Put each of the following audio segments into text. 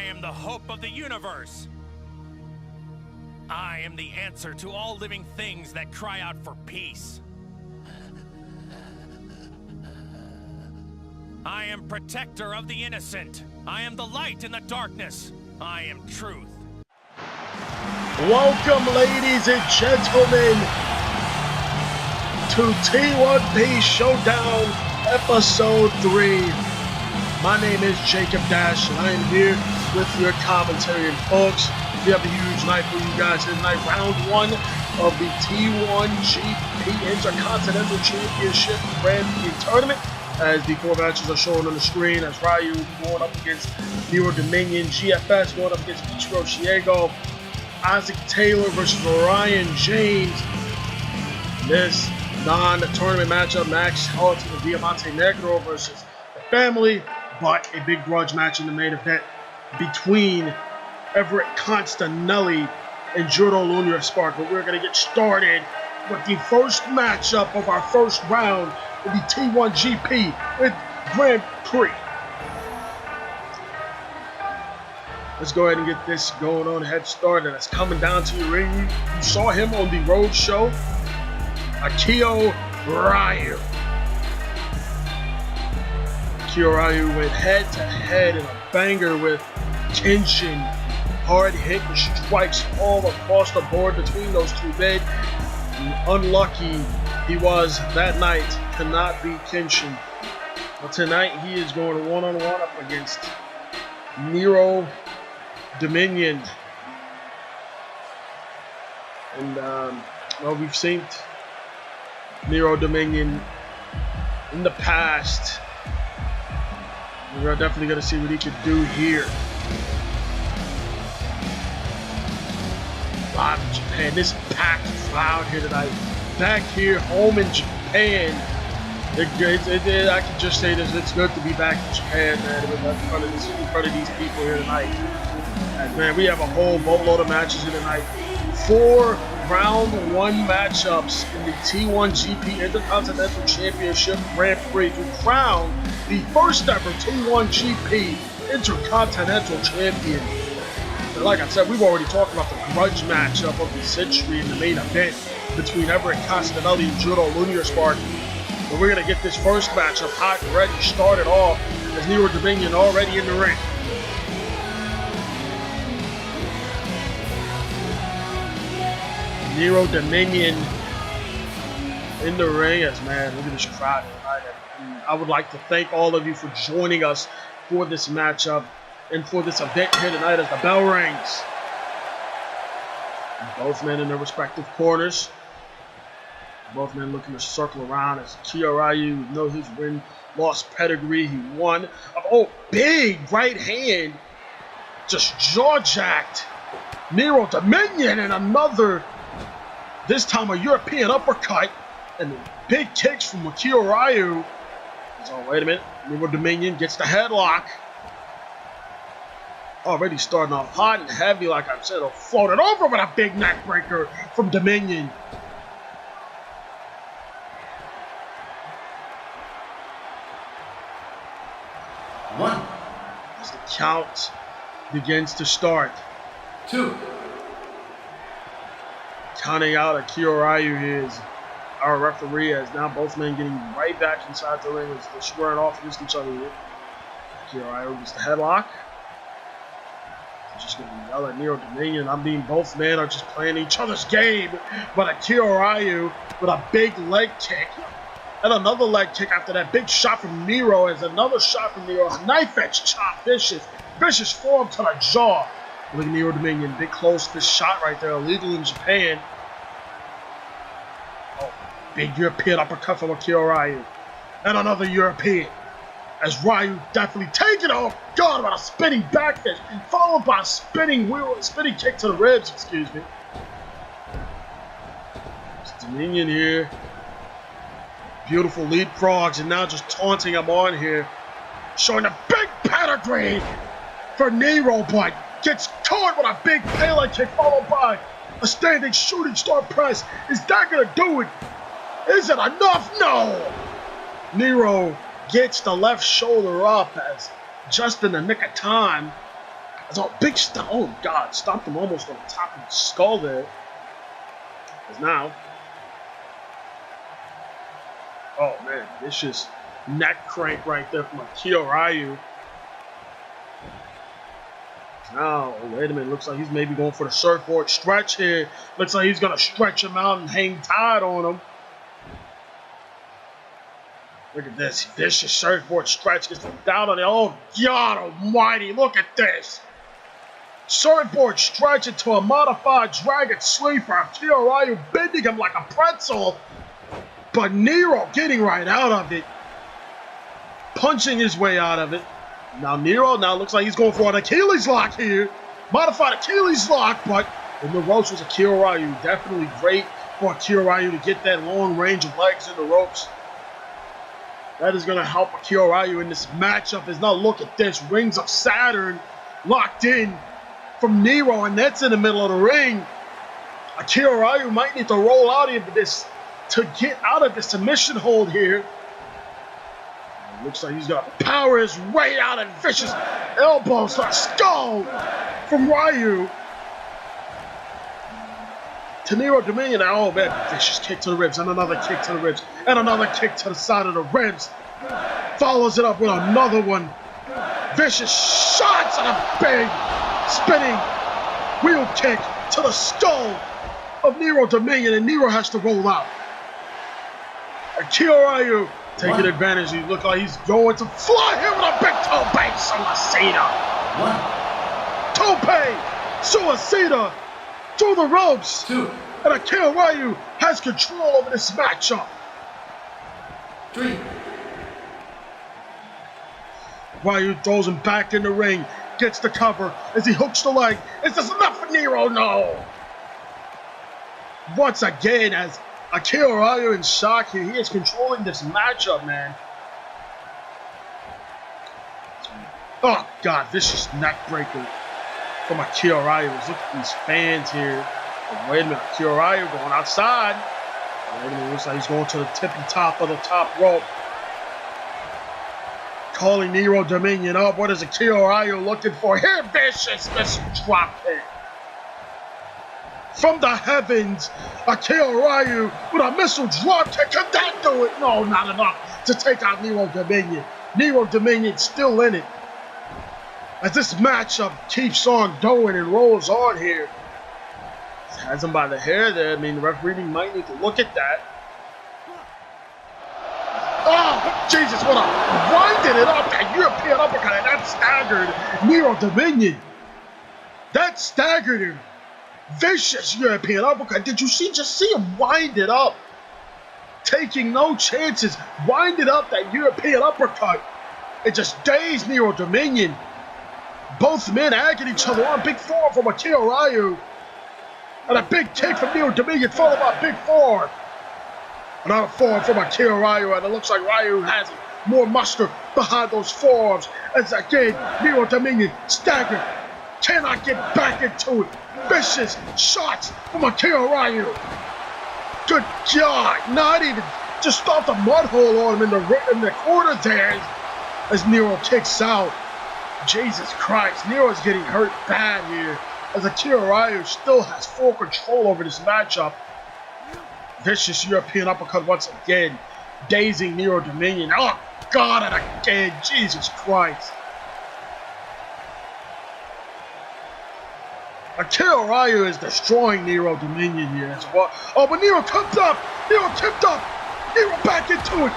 am the hope of the universe. I am the answer to all living things that cry out for peace. I am protector of the innocent. I am the light in the darkness. I am truth. Welcome, ladies and gentlemen, to T1P Showdown Episode 3. My name is Jacob Dash, and I am here with your commentary. And folks, we have a huge night for you guys tonight. Round 1 of the T1 GP Intercontinental Championship Grand Prix Tournament. As the 4 matches are shown on the screen, as Ryu going up against Nero Dominion, GFS going up against Ichiro Shiego, Isaac Taylor versus Orion James. This non-tournament matchup, Max Halton and Diamante Negro versus the family, but a big grudge match in the main event between Everett Constanelli and Juro Lunar Spark. But we're going to get started with the first matchup of our first round in the T1 GP with Grand Prix. Let's go ahead and get this going on, head started. It's coming down to the ring. You saw him on the road show, Akio Ryu. Akio Ryu went head to head in a banger with Kenshin. Hard hit and strikes all across the board between those two men. Unlucky he was that night to not beat Kenshin. But tonight he is going one-on-one up against Nero Dominion. And, well, we've seen Nero Dominion in the past. We're definitely going to see what he could do here. Live in Japan, this packed crowd here tonight. Back here, home in Japan. I can just say this, it's good to be back in Japan, man, in front of these people here tonight. And man, we have a whole boatload of matches here tonight. 4 round 1 matchups in the T1 GP Intercontinental Championship Grand Prix to crown the first ever T1 GP Intercontinental Champion. And like I said, we've already talked about the grudge matchup of the century in the main event between Everett Constanelli and Juro Lunar Spark. But we're going to get this first matchup hot and ready, started off as Nero Dominion already in the ring. Nero Dominion in the ring, as man, look at this crowd tonight. And I would like to thank all of you for joining us for this matchup and for this event here tonight as the bell rings. And both men in their respective corners. Both men looking to circle around as Akio Ryu, you know his win-loss pedigree. He won. Oh, big right hand. Just jaw-jacked Nero Dominion, and another, this time a European uppercut. And big kicks from Akio Ryu. Oh, wait a minute. Nero Dominion gets the headlock. Already starting off hot and heavy, like I said. Floated over with a big neck breaker from Dominion. One. As the count begins to start. 2. Counting out Akio Ryu here is our referee, as now both men getting right back inside the ring as they're squaring off against each other here. Akio Ryu gets the headlock. Just going to yell at Nero Dominion. Both men are just playing each other's game. But Akio Ryu with a big leg kick. And another leg kick after that big shot from Nero, as another shot from Nero. A knife edge chop, vicious form to the jaw. Look at Nero Dominion, big close fist shot right there, illegal in Japan. Oh, big European uppercut from Akio Ryu. And another European. As Ryu definitely taking, oh God, about a spinning back fist, followed by a spinning kick to the ribs, excuse me. It's Dominion here. Beautiful leapfrogs, and now just taunting him on here. Showing a big pedigree for Nero, but gets caught with a big Pele kick followed by a standing shooting star press. Is that going to do it? Is it enough? No! Nero gets the left shoulder up as just in the nick of time. That's a big stomp. Oh, God. Stomped him almost on the top of the skull there. Because now. Oh, man. Vicious neck crank right there from Akio Ryu. Now, wait a minute. Looks like he's maybe going for the surfboard stretch here. Looks like he's going to stretch him out and hang tight on him. Look at this. Vicious surfboard stretch gets him down on it. Oh, God almighty. Look at this. Surfboard stretch into a modified dragon sleeper. Akio Ryu bending him like a pretzel. But Nero getting right out of it. Punching his way out of it. Now Nero looks like he's going for an Achilles lock here. Modified Achilles lock, but in the ropes was Akio Ryu. Definitely great for Akio Ryu to get that long range of legs in the ropes. That is going to help Akio Ryu in this matchup. As now look at this. Rings of Saturn locked in from Nero, and that's in the middle of the ring. Akio Ryu might need to roll out of this to get out of the submission hold here. Looks like he's got to power his way out and vicious elbows to the skull from Ryu. To Nero Dominion. Oh, man. Vicious kick to the ribs and another kick to the ribs and another kick to the side of the ribs. Follows it up with another one. Vicious shots and a big spinning wheel kick to the skull of Nero Dominion, and Nero has to roll out. Akio Ryu taking advantage. He looks like he's going to fly here with a big tope suicida. Tope suicida through the ropes. 2. And Akio Ryu has control over this matchup. 3. Ryu throws him back in the ring. Gets the cover as he hooks the leg. Is this enough for Nero? No. Once again, as Akio Ryu in shock here, he is controlling this matchup, man. Oh, God, vicious neck breaker from Akio Ryu. Look at these fans here. Oh, wait a minute, Akio Ryu going outside. Wait a minute, looks like he's going to the tippy top of the top rope. Calling Nero Dominion up. What is Akio Ryu looking for here? Vicious drop kick. From the heavens, Akio Ryu with a missile drop kick. Can that do it? No, not enough to take out Nero Dominion. Nero Dominion still in it. As this matchup keeps on going and rolls on here. Has him by the hair there. I mean, the referee might need to look at that. Oh, Jesus, what a winding it up. That European uppercut, and that staggered Nero Dominion. That staggered him. Vicious European uppercut. Did you just see him wind it up? Taking no chances. Wind it up, that European uppercut. It just dazed Nero Dominion. Both men agging each other on. Big forearm from Akio Ryu. And a big kick from Nero Dominion, followed by a big forearm. Another forearm from Akio Ryu, and it looks like Ryu has more muster behind those forearms. As again, Nero Dominion staggered. Cannot get back into it. Vicious shots from Akio Ryu. Good God, not even just stopped a mud hole on him in the corner there as Nero kicks out. Jesus Christ, Nero's getting hurt bad here as Akio Ryu still has full control over this matchup. Vicious European uppercut once again, dazing Nero Dominion. Oh God, and again, Jesus Christ. Akio Ryu is destroying Nero Dominion here as well. Oh, but Nero comes up. Nero tipped up. Nero back into it.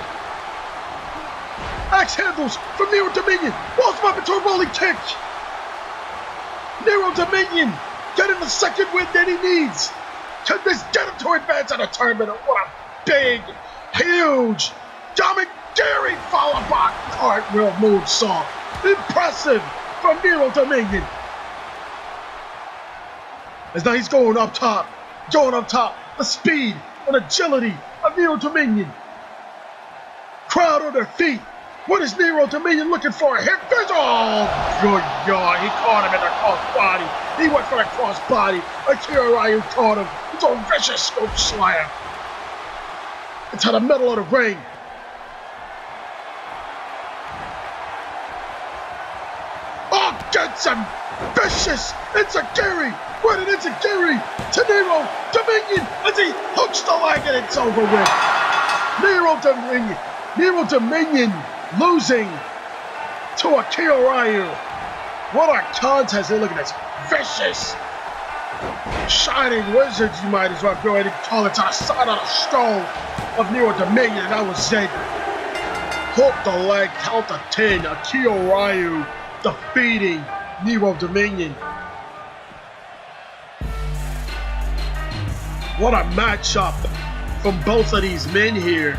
Axe handles from Nero Dominion. Rolls him up into a rolling kick. Nero Dominion getting the second win that he needs. Can this get him to advance in the tournament? What a big, huge, Dominic followed by cartwheel moonsault. Impressive from Nero Dominion. As now he's going up top. The speed and agility of Nero Dominion. Crowd on their feet. What is Nero Dominion looking for? A hip fist. Oh, good God. He caught him in the cross body. He went for the cross body. Akio Ryu caught him. It's a vicious scoop slam. Into the middle of the ring. Oh, Oh, gets him! Vicious! Enziguri! Running Enziguri to Nero Dominion as he hooks the leg and it's over with. Nero Dominion losing to Akira Ryu. What a contest. Hey, look at this. Vicious. Shining Wizards, you might as well go ahead and call it, to the side of the stone of Nero Dominion, and that was it. Hook the leg, count to 10. Akira Ryu defeating Nero Dominion. What a matchup from both of these men here.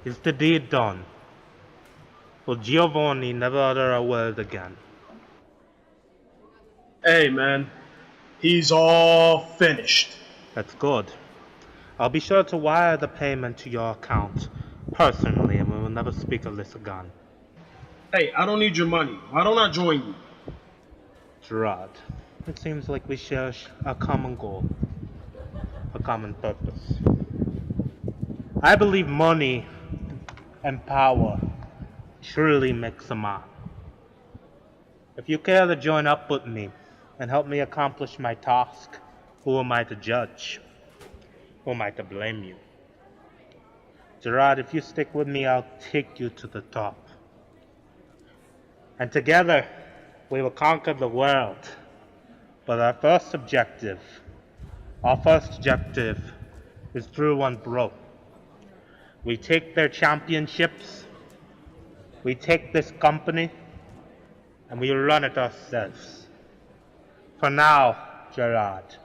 Is the deed done? Will Giovanni never utter a word again? Hey man, he's all finished. That's good. I'll be sure to wire the payment to your account personally, and we will never speak of this again. Hey, I don't need your money. Why don't I join you? Gerard, it seems like we share a common goal, a common purpose. I believe money and power truly makes a man. If you care to join up with me and help me accomplish my task, who am I to judge? Who am I to blame you? Gerard, if you stick with me, I'll take you to the top. And together, we will conquer the world. But our first objective is True-1 Bro. We take their championships, we take this company, and we run it ourselves. For now, Gerard,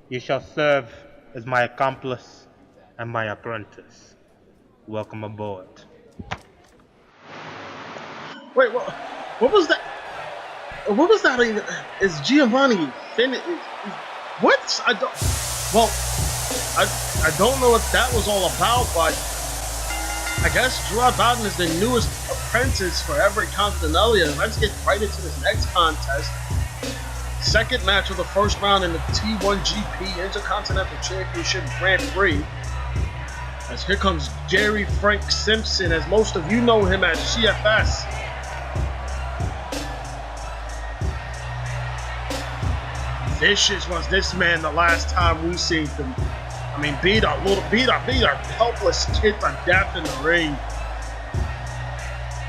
you shall serve as my accomplice and my apprentice. Welcome aboard. Wait, what was that? What was that even? Is Giovanni finished? What? I don't know what that was all about, but I guess Gerard Bowden is the newest apprentice for every Continental. Let's get right into this next contest. Second match of the first round in the T1GP Intercontinental Championship Grand Prix. As here comes Gary Frank Simpson, as most of you know him as GFS. Vicious was this man the last time we seen him. I mean, beat a helpless kid to death in the ring.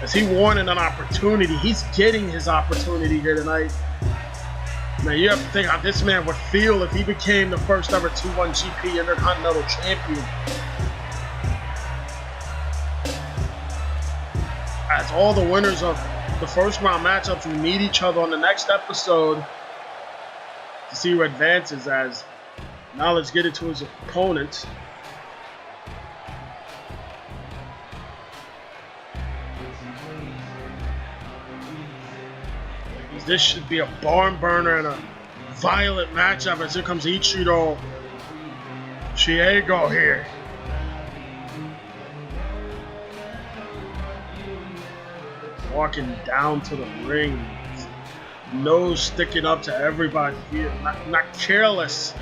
As he wanted an opportunity, he's getting his opportunity here tonight. Now you have to think how this man would feel if he became the first ever T1GP Intercontinental Champion. As all the winners of the first round matchups will meet each other on the next episode to see who advances. As now let's get into his opponent. This should be a barn burner and a violent matchup, as here comes Ichiro Chiego here. Walking down to the ring, nose sticking up to everybody here, not careless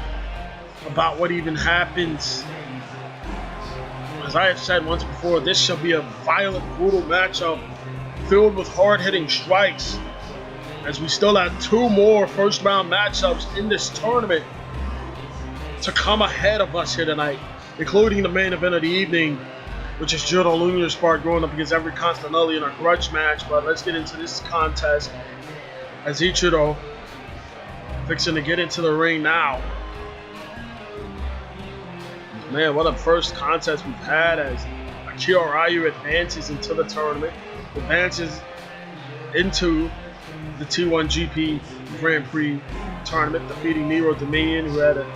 about what even happens. As I have said once before, this shall be a violent, brutal matchup filled with hard-hitting strikes, as we still have two more first-round matchups in this tournament to come ahead of us here tonight, including the main event of the evening, which is Jiro Luna's part going up against every Continental in a grudge match. But let's get into this contest, as Ichiro fixing to get into the ring now. Man, what a first contest we've had, as Akira Ryu advances into the tournament, advances into the T1GP Grand Prix tournament, defeating Nero Dominion, who had a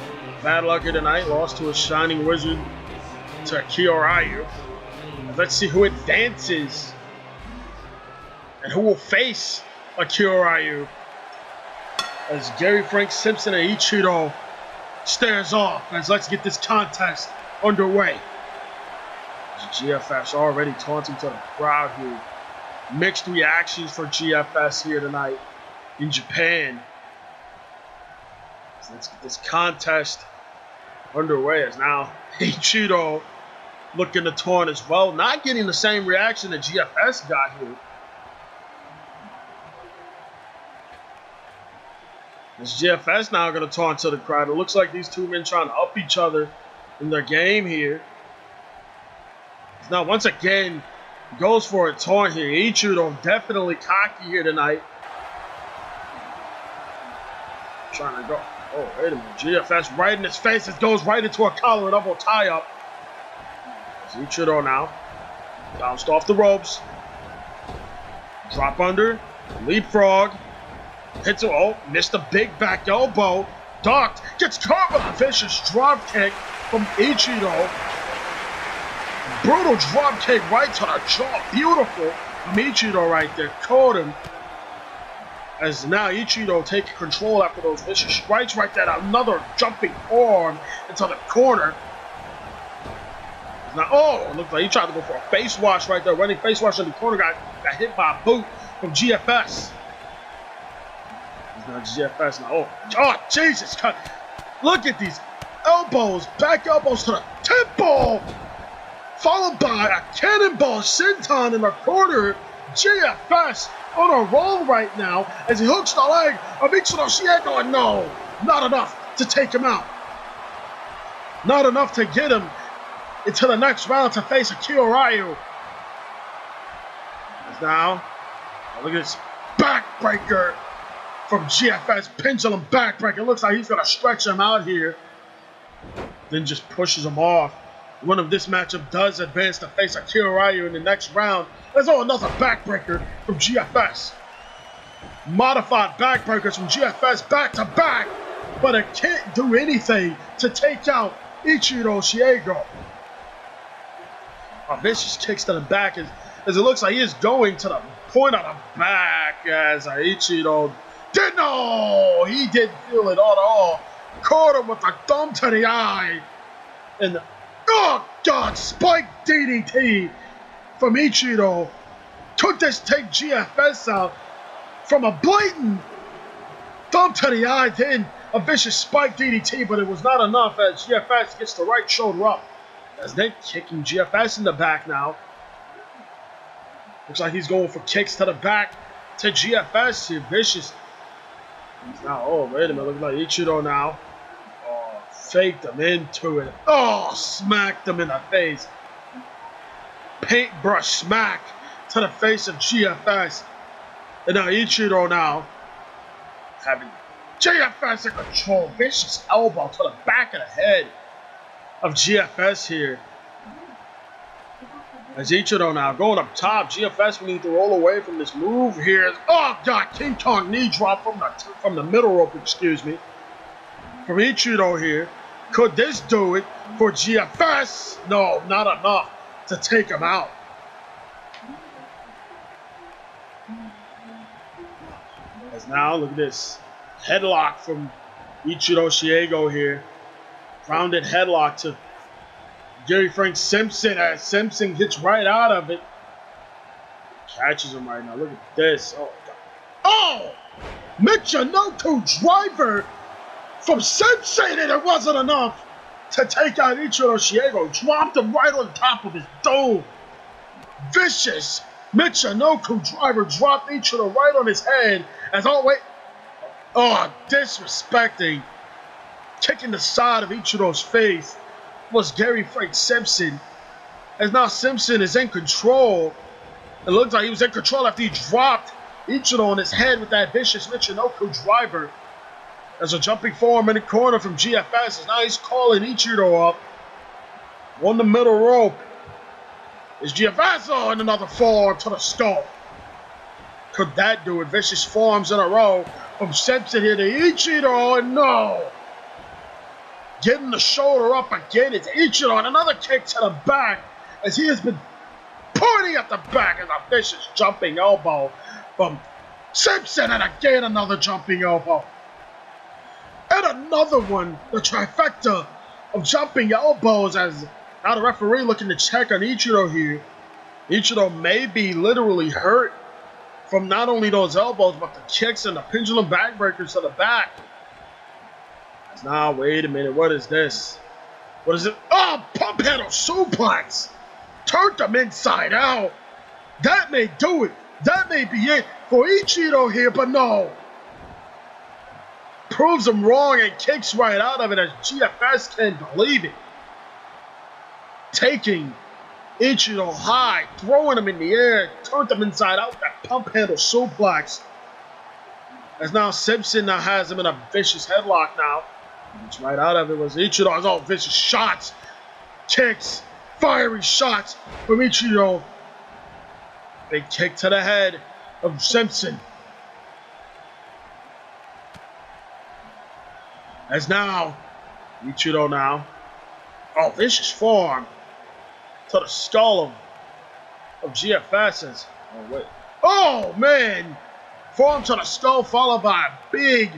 bad luck here tonight, lost to a Shining Wizard, to Akira Ryu. Let's see who advances and who will face Akira Ryu, as Gary Frank Simpson and Ichiro stares off. As let's get this contest underway. GFS already taunting to the crowd here. Mixed reactions for GFS here tonight in Japan. So let's get this contest underway as now Ichiro looking to taunt as well. Not getting the same reaction that GFS got here. As GFS now going to taunt to the crowd. It looks like these two men trying to up each other in their game here. Now, once again, goes for a taunt here. Ichiro definitely cocky here tonight. Trying to go. Oh, wait a minute. GFS right in his face. It goes right into a collar and elbow tie-up. Ichiro now. Bounced off the ropes. Drop under. Leapfrog. Hits a, oh, missed a big back elbow. Ducked. Gets caught with a vicious drop kick from Ichiro. Brutal drop kick right to the jaw. Beautiful from Ichiro right there. Caught him. As now Ichiro taking control after those vicious strikes right there. Another jumping arm into the corner. Now, oh, it looked like he tried to go for a face wash right there. Running face wash in the corner, got hit by a boot from GFS. Now GFS now. Oh, Jesus. Look at these elbows. Back elbows to the temple. Followed by a cannonball senton in the corner. GFS on a roll right now as he hooks the leg of Ichiro Shiego. And no, not enough to take him out. Not enough to get him into the next round to face Akio Ryu. Now, look at this backbreaker from GFS. Pendulum backbreaker. Looks like he's going to stretch him out here. Then just pushes him off. One of this matchup does advance to face Akio Ryu in the next round. There's another backbreaker from GFS. Modified backbreakers from GFS back to back. But it can't do anything to take out Ichiro Shiego. A vicious kicks to the back as it looks like he is going to the point of the back as Ichiro did no! He didn't feel it at all. Caught him with a thumb to the eye. And oh God, spike DDT from Ichiro. Could this take GFS out from a blatant thumb to the eye, then a vicious spike DDT, but it was not enough as GFS gets the right shoulder up. As they're kicking GFS in the back now. Looks like he's going for kicks to the back to GFS here. Vicious. Now, oh, wait a minute. Looks like Ichiro now. Oh, faked him into it. Oh, smacked him in the face. Paintbrush smack to the face of GFS. And now Ichiro now having GFS in control. Vicious elbow to the back of the head of GFS here. As Ichiro now going up top. GFS will need to roll away from this move here. Oh God, King Kong knee drop from the middle rope, excuse me. From Ichiro here. Could this do it for GFS? No, not enough to take him out. As now, look at this. Headlock from Ichiro Shiego here. Rounded headlock to Gary Frank Simpson as Simpson gets right out of it. Catches him right now. Look at this. Oh, God. Oh! Michinoku driver from Simpson, and it wasn't enough to take out Ichiro Shiego. Dropped him right on top of his dome. Vicious Michinoku driver dropped Ichiro right on his head. As oh wait. Oh, disrespecting. Kicking the side of Ichiro's face was Gary Frank Simpson. As now Simpson is in control. It looks like he was in control after he dropped Ichiro on his head with that vicious Michinoku driver. There's a jumping forearm in the corner from GFS. And now he's calling Ichiro up on the middle rope. Is GFS and another forearm to the skull. Could that do it? Vicious forearms in a row from Simpson here to Ichiro, and no. Getting the shoulder up again. It's Ichiro, and another kick to the back as he has been pointing at the back as a vicious jumping elbow from Simpson, and again another jumping elbow. And another one, the trifecta of jumping elbows as now the referee looking to check on Ichiro here. Ichiro may be literally hurt from not only those elbows, but the kicks and the pendulum backbreakers to the back. Now, wait a minute. What is this? What is it? Oh, pump handle suplex. Turned him inside out. That may do it. That may be it for Ichiro here, but no. Proves him wrong and kicks right out of it as GFS can't believe it. Taking Ichiro high, throwing him in the air, turned him inside out with that pump handle suplex. As now Simpson now has him in a vicious headlock now. It's right out of it was Ichiro's all vicious shots, kicks, fiery shots from Ichiro. Big kick to the head of Simpson. As now, Ichiro now, oh, vicious forearm to the skull of GFS's. Oh, wait. Oh, man. Forearm to the skull followed by a big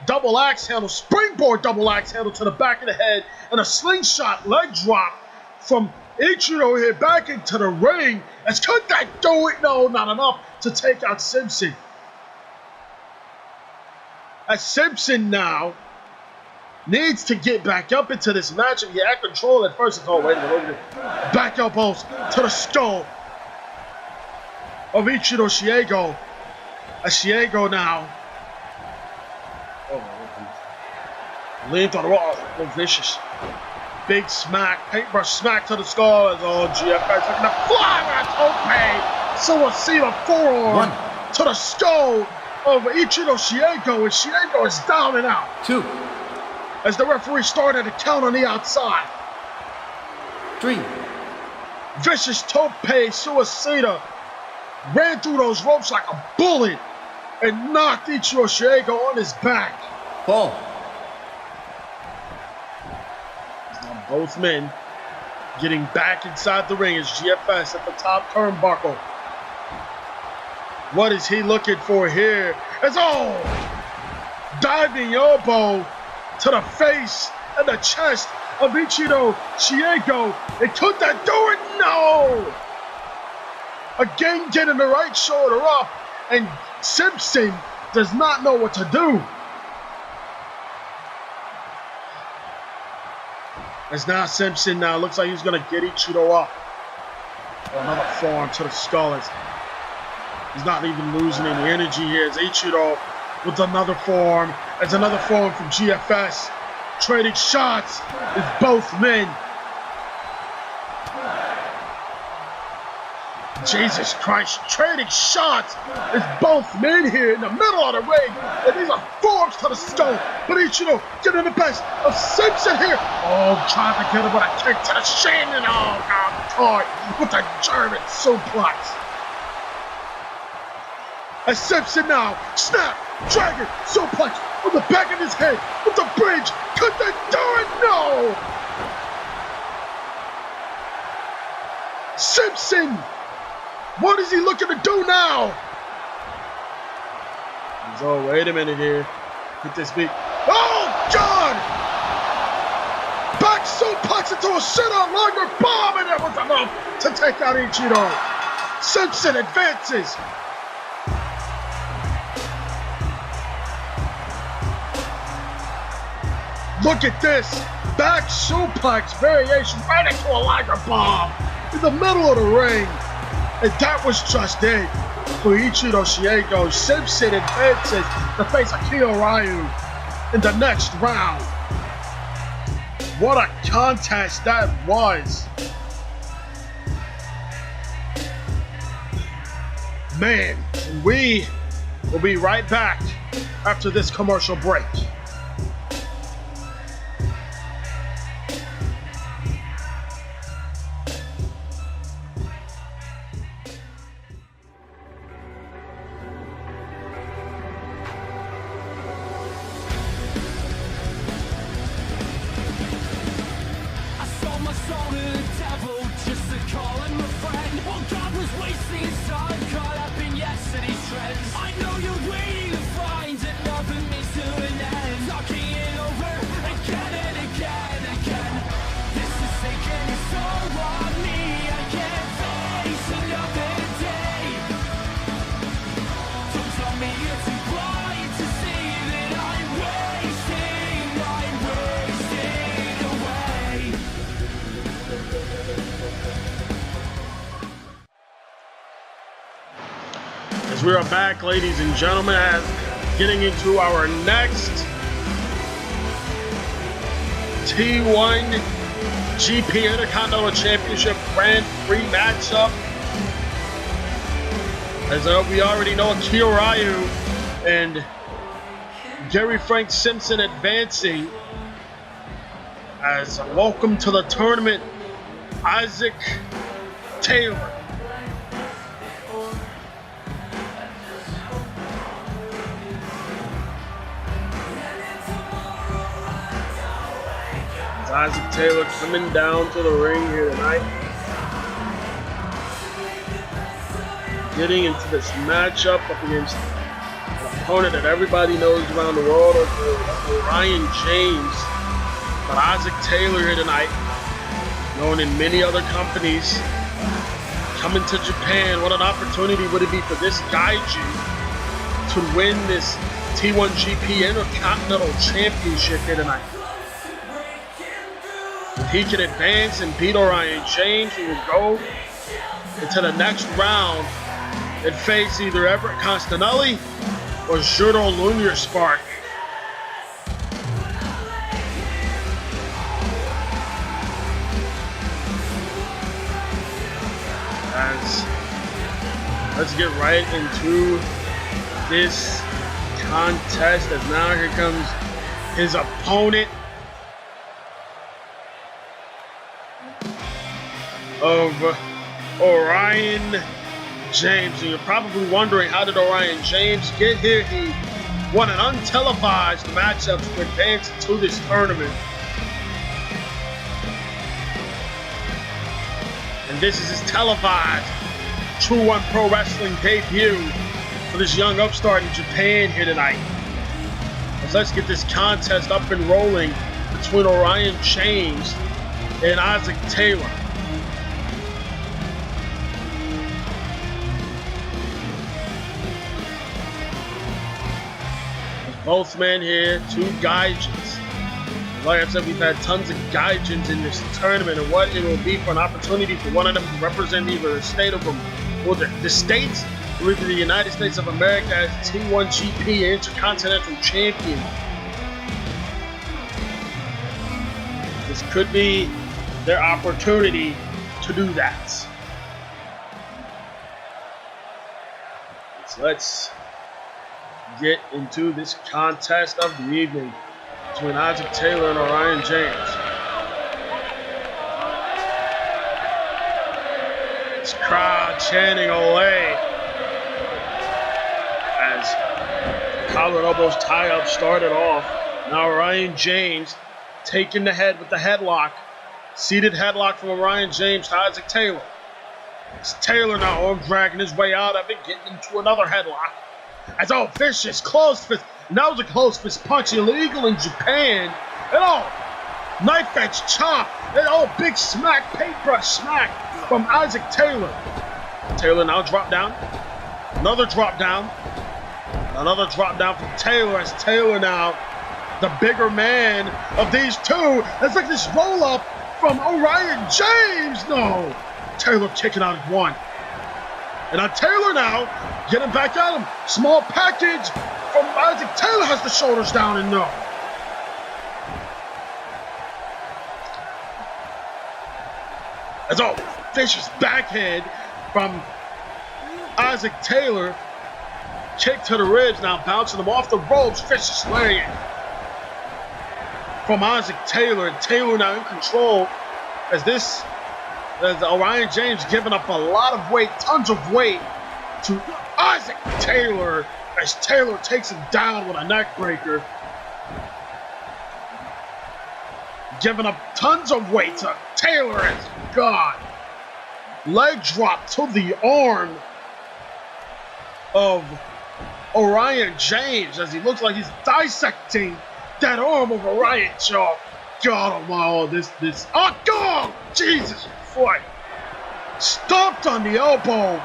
double axe handle, springboard double axe handle to the back of the head, and a slingshot leg drop from Ichiro here back into the ring. As could that do it? No, not enough to take out Simpson. As Simpson now needs to get back up into this match and he had control at first. Oh, wait a minute. Back elbows to the skull of Ichiro Shiego. As Shiego now. Oh, leaned on the wall. Oh, vicious. Big smack. Paintbrush smack to the skull. As oh, GFS looking to fly with a tope. Someone see the forearm to the skull of Ichiro Shiego. And Shiego is down and out. 2. As the referee started to count on the outside. 3. Vicious tope suicida ran through those ropes like a bullet and knocked Ichiro Shiego on his back. 4. Now both men getting back inside the ring as GFS at the top turnbuckle. What is he looking for here? As oh, diving elbow to the face and the chest of Ichiro Shiego. And could that do it? No! Again, getting the right shoulder up, and Simpson does not know what to do. As now Simpson now looks like he's going to get Ichiro up. Oh, another forearm to the skull. He's not even losing any energy here. As Ichiro with another forearm. As another forearm from GFS. Trading shots with both men. Jesus Christ, trading shots with both men here in the middle of the ring. And these are forearms to the skull. But Ichiro getting the best of Simpson here. Oh, trying to get him with a kick to the shin. And oh, God, caught with a German suplex. As Simpson now, snap, dragon, suplex on the back of his head with the bridge. Could they do it? No! Simpson! What is he looking to do now? Oh, wait a minute here. Could this be? Oh, God! Back suplex into a sit-out longer bomb, and that was enough to take out Ichiro. Simpson advances. Look at this. Back suplex variation right into a liger bomb in the middle of the ring. And that was just it for Ichiro Shiego. Simpson advances to face Akio Ryu in the next round. What a contest that was. Man, we will be right back after this commercial break. I know you're waiting to find another means to an end. We are back, ladies and gentlemen, getting into our next T1 GP Intercontinental Championship Grand Prix matchup. As we already know, Akio Ryu and Gary Frank Simpson advancing. As welcome to the tournament, Isaac Taylor. Isaac Taylor coming down to the ring here tonight. Getting into this matchup up against an opponent that everybody knows around the world, Ryan James. But Isaac Taylor here tonight, known in many other companies, coming to Japan. What an opportunity would it be for this Gaijin to win this T1 GP Intercontinental Championship here tonight. If he can advance and beat Orion James, he will go into the next round and face either Everett Castanelli or Juro Lunarspark. Let's get right into this contest, as now here comes his opponent of Orion James. And you're probably wondering, how did Orion James get here? He won an untelevised matchup to advance to this tournament. And this is his televised True-1 Pro Wrestling debut for this young upstart in Japan here tonight. Let's get this contest up and rolling between Orion James and Isaac Taylor. Both men here, two Gaijins. Like I said, we've had tons of Gaijins in this tournament, and what it will be for an opportunity for one of them to represent either the state of them or the states, or either the United States of America as T1 GP Intercontinental Champion. This could be their opportunity to do that. So let's get into this contest of the evening between Isaac Taylor and Orion James. This crowd chanting "Olay" as collar and elbows tie-up started off. Now Orion James taking the head with the headlock. Seated headlock from Orion James to Isaac Taylor. It's Taylor now arm dragging his way out of it, getting into another headlock. As vicious closed fist. That was a closed fist punch, illegal in Japan. And knife edge chop. And big smack, paintbrush smack from Isaac Taylor. Taylor now drop down. Another drop down. Another drop down from Taylor, as Taylor now, the bigger man of these two. It's like this roll up from Orion James. No. Taylor kicking out at one. And now Taylor now getting back at him. Small package from Isaac Taylor, has the shoulders down and no. As vicious backhand from Isaac Taylor. Kick to the ribs now, bouncing him off the ropes. Vicious lariat from Isaac Taylor. And Taylor now in control as Orion James giving up a lot of weight, tons of weight to Isaac Taylor, as Taylor takes him down with a neck breaker. Giving up tons of weight to Taylor as God. Leg drop to the arm of Orion James as he looks like he's dissecting that arm of Orion Jaw. God, God, Jesus, foot. Stomped on the elbow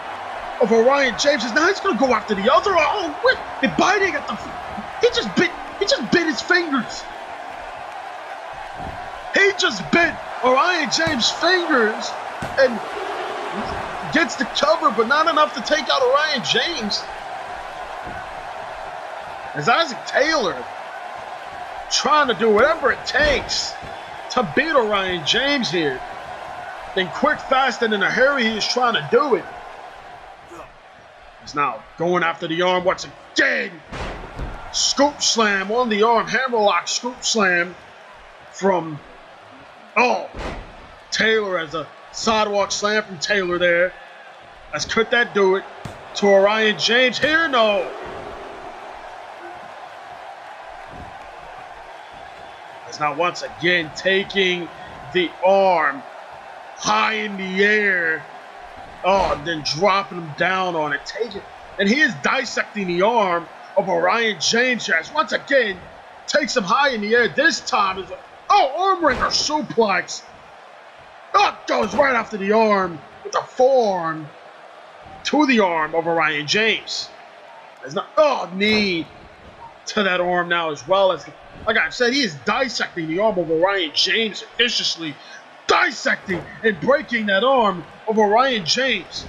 of Orion James. Now he's gonna go after the other. They're biting at the. He just bit his fingers. He just bit Orion James' fingers and gets the cover, but not enough to take out Orion James. As Isaac Taylor trying to do whatever it takes to beat Orion James here. In quick, fast, and in a hurry, he is trying to do it. He's now going after the arm once again. Scoop slam on the arm, hammerlock scoop slam from, Taylor as a sidewalk slam from Taylor there. Could that do it to Orion James here? No. As now once again taking the arm high in the air. And then dropping him down on it. And he is dissecting the arm of Orion James here. As once again takes him high in the air. This time is arm wringer suplex. Goes right after the arm with the forearm to the arm of Orion James. There's not knee to that arm now as well. As like I said, he is dissecting the arm of Orion James viciously, dissecting and breaking that arm of Orion James.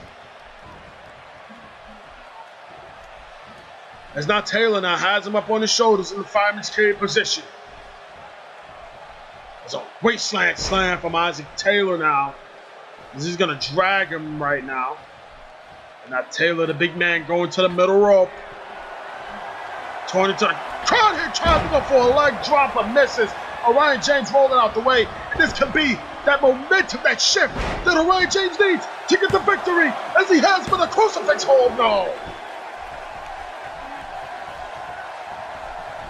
As now Taylor now has him up on his shoulders in the fireman's carry position. There's a waistland slam from Isaac Taylor now. This is going to drag him right now. And now Taylor, the big man, going to the middle rope. Torn into the crowd here, trying to go for a leg drop, but misses. Orion James rolling out the way. And this could be that momentum, that shift that Orion James needs to get the victory, as he has with a crucifix hold. No.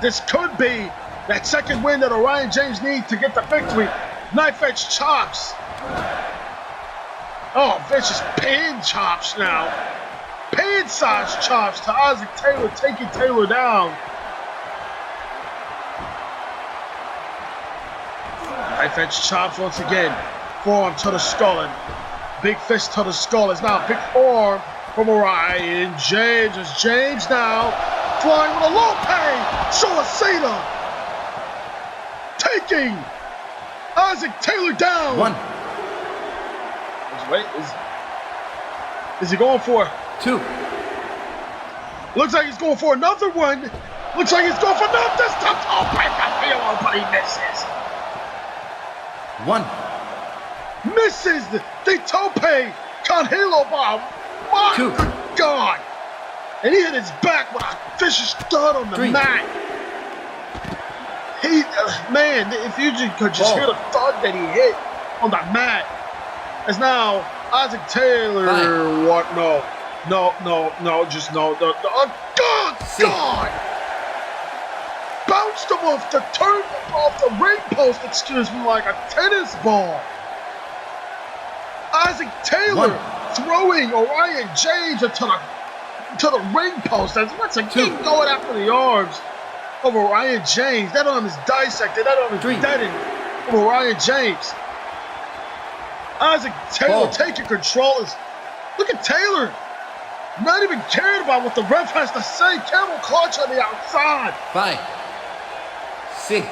This could be that second win that Orion James needs to get the victory. Knife edge chops. Vicious pan chops now. Pan-sized chops to Isaac Taylor, taking Taylor down. Knife edge chops once again. Forearm to the skull and big fist to the skull. It's now a big forearm from Orion James. As James now flying with a low pay. Suicida taking Isaac Taylor down. 1, Wait, is he going for 2, Looks like he's going for another one. Looks like he's going for another. This time, break the halo, but he misses. 1, Misses the tope con halo bomb. My 2, God. And he hit his back with a vicious thud on the 3. mat. Man, if you could just hear the thud that he hit on the mat. As now Isaac Taylor, 5. what? No, just no. God! Bounced him off the ring post, like a tennis ball. Isaac Taylor 1. throwing Orion James to the ring post. As once again 2. going after the arms of Orion James. That arm is dissected. That arm is 3. deadened of Orion James. Isaac Taylor 4. taking control. Look at Taylor. Not even caring about what the ref has to say. Camel clutch on the outside. 5, 6,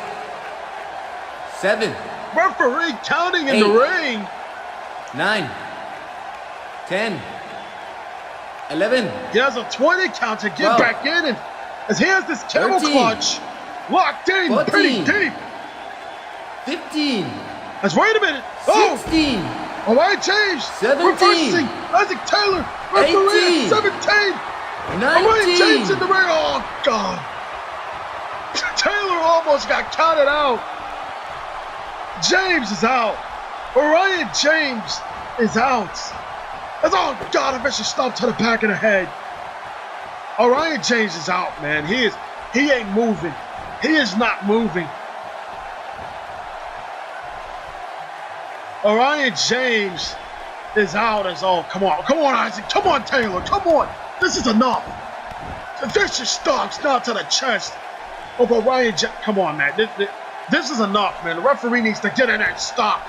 7, Referee counting in 8. the ring. 9, 10, 11. He has a 20 count to get 12. back in. And as he has this camel 13. clutch locked in, 14. pretty deep. 15, As wait a minute. 16, Orion James 17. reversing. Isaac Taylor. Referee 18. 17. 19. Orion James in the ring. Oh, God. Taylor almost got counted out. James is out. Orion James is out. Oh, God, a vicious stomp to the back of the head. Orion James is out, man. He ain't moving. He is not moving. Orion James is out as all. Come on, Isaac. Come on, Taylor. Come on. This is enough. The vicious stomps down to the chest of Orion James. Come on, man. This is enough, man. The referee needs to get in there and stop.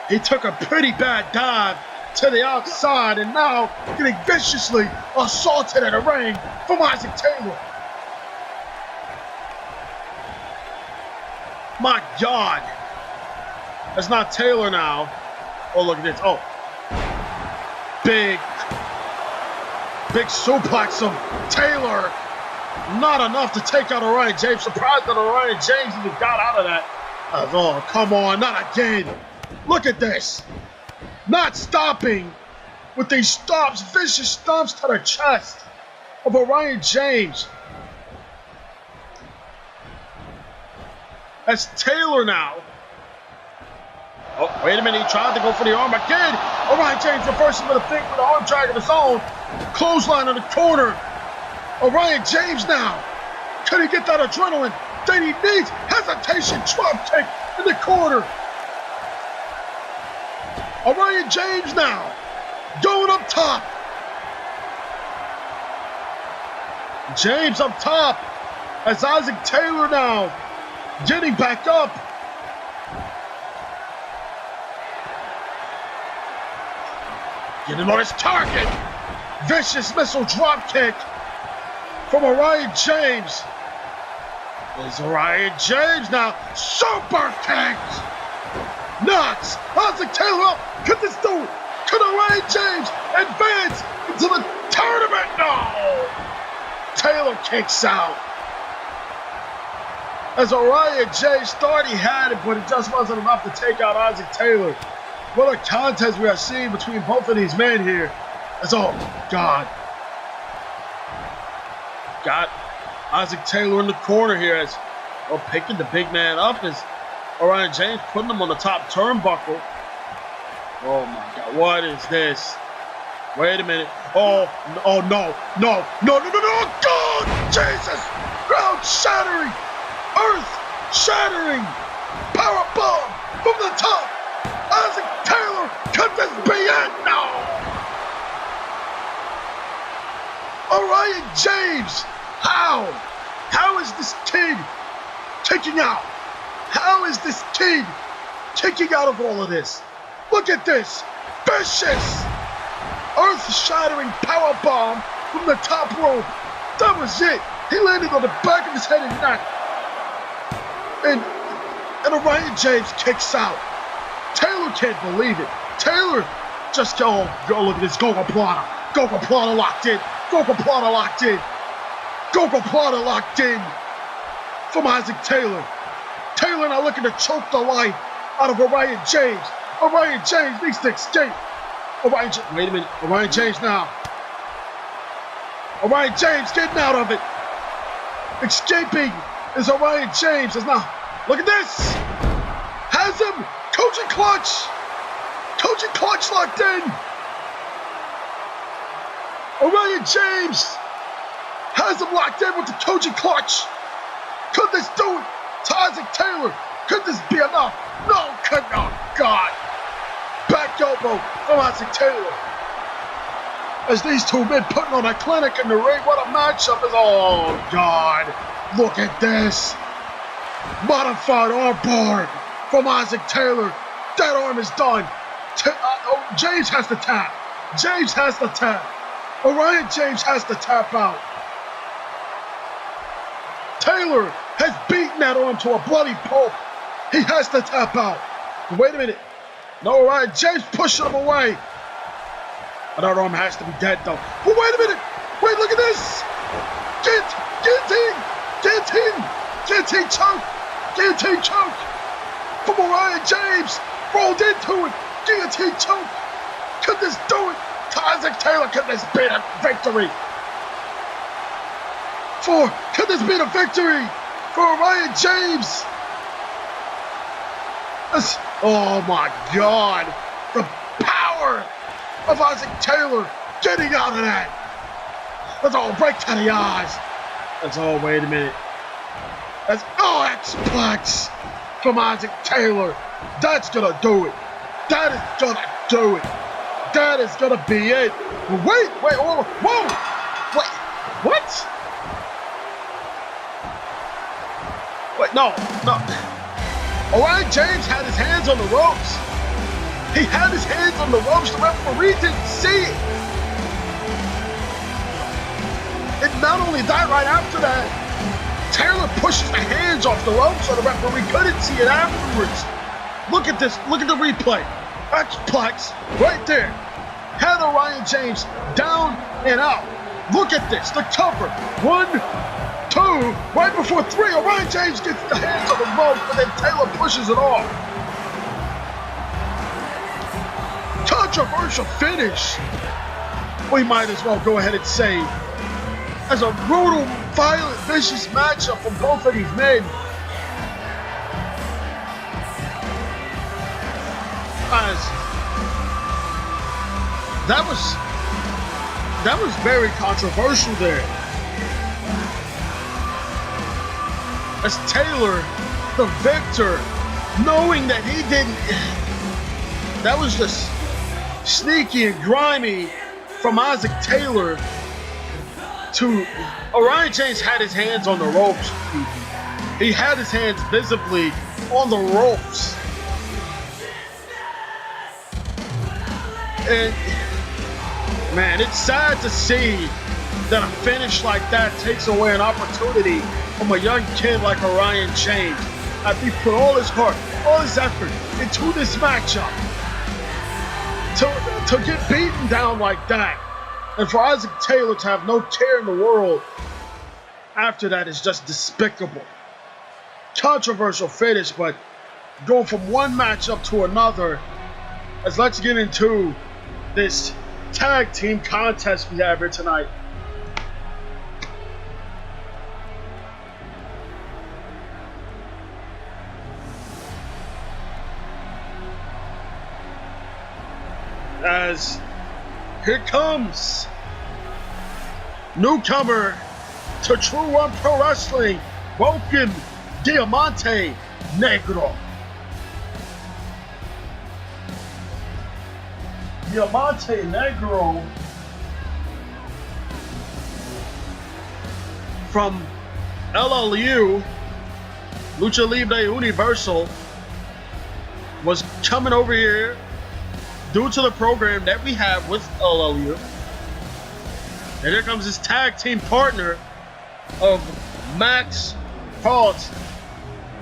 He took a pretty bad dive to the outside and now getting viciously assaulted in the ring from Isaac Taylor. My God. That's not Taylor now. Oh, look at this. Oh. Big suplex of Taylor Not enough to take out Orion James. Surprised that Orion James even got out of that. Oh, come on, not again. Look at this. Not stopping with these stomps, vicious stomps to the chest of Orion James. That's Taylor now. Oh, wait a minute. He tried to go for the arm again. Orion James reversing with a thing with an arm drag of his own. Clothesline in the corner. Orion James now. Can he get that adrenaline that he needs? Hesitation, drop kick in the corner. Orion James now. Going up top. James up top. As Isaac Taylor now getting back up. Getting on his target. Vicious missile drop kick from Orion James. There's Orion James now. Super kicked. Nuts. Isaac Taylor up. Could this do it? Could Orion James advance into the tournament? No. Taylor kicks out. As Orion James thought he had it, but it just wasn't enough to take out Isaac Taylor. What a contest we are seeing between both of these men here. That's all. God. Got Isaac Taylor in the corner here as picking the big man up as Orion James putting him on the top turnbuckle. Oh my God, what is this? Wait a minute. Oh no. God, Jesus! Ground shattering, earth shattering, power bomb from the top. Isaac Taylor, could this be it? No! Orion James, how? How is this kid kicking out? How is this kid kicking out of all of this? Look at this, vicious, earth-shattering power bomb from the top rope. That was it. He landed on the back of his head and neck. And Orion James kicks out. Taylor can't believe it. Taylor just go look at this. Gogoplata. Gogoplata locked in. Gogoplata locked in. Gogoplata locked in from Isaac Taylor. Taylor now looking to choke the life out of Orion James. Orion James needs to escape. Wait a minute. Orion James now. Orion James getting out of it. Escaping is Orion James. Is now. Look at this. Has him. Koji clutch. Koji clutch locked in. Orion James has him locked in with the Koji clutch. Could this do it to Isaac Taylor? Could this be enough? No, could not. God. Back elbow from Isaac Taylor. As these two men putting on a clinic in the ring. What a matchup is. Oh, God. Look at this. Modified armbar from Isaac Taylor. That arm is done. James has to tap. James has to tap. Orion James has to tap out. Taylor has beaten that arm to a bloody pulp. He has to tap out. Wait a minute. No, Orion James pushing him away. But that arm has to be dead, though. But wait a minute. Wait, look at this. Guillotine choke. Guillotine choke. From Orion James. Rolled into it. Guillotine choke. Could this do it to Isaac Taylor? Could this be a victory? Could this be the victory for Orion James? Oh my God. The power of Isaac Taylor getting out of that. That's all break to the eyes. That's all, wait a minute. That's X-Plex from Isaac Taylor. That's gonna do it. That is gonna do it. That is gonna be it. Wait, whoa. Wait, what? Wait, no. Orion James had his hands on the ropes. He had his hands on the ropes. The referee didn't see it. And not only that, right after that, Taylor pushes the hands off the ropes so the referee couldn't see it afterwards. Look at this. Look at the replay. X-Plex right there. Had Orion James down and out. Look at this. The cover. 1, right before 3. Orion James gets the hands on the ropes, but then Taylor pushes it off. Controversial finish. We might as well go ahead and say, as a brutal, violent, vicious matchup from both of these men. As that was very controversial there. As Taylor, the victor, knowing that he didn't, that was just sneaky and grimy from Isaac Taylor to Orion James had his hands on the ropes. He had his hands visibly on the ropes. And man, it's sad to see that a finish like that takes away an opportunity from a young kid like Orion James. After he put all his heart, all his effort into this matchup, to get beaten down like that, and for Isaac Taylor to have no care in the world after that is just despicable. Controversial finish, but going from one matchup to another, as let's get into this tag team contest we have here tonight. As here comes newcomer to True-1 Pro Wrestling, Broken Diamante Negro. Diamante Negro from LLU, Lucha Libre Universal, was coming over here due to the program that we have with LLU. And here comes his tag team partner of Max Halton,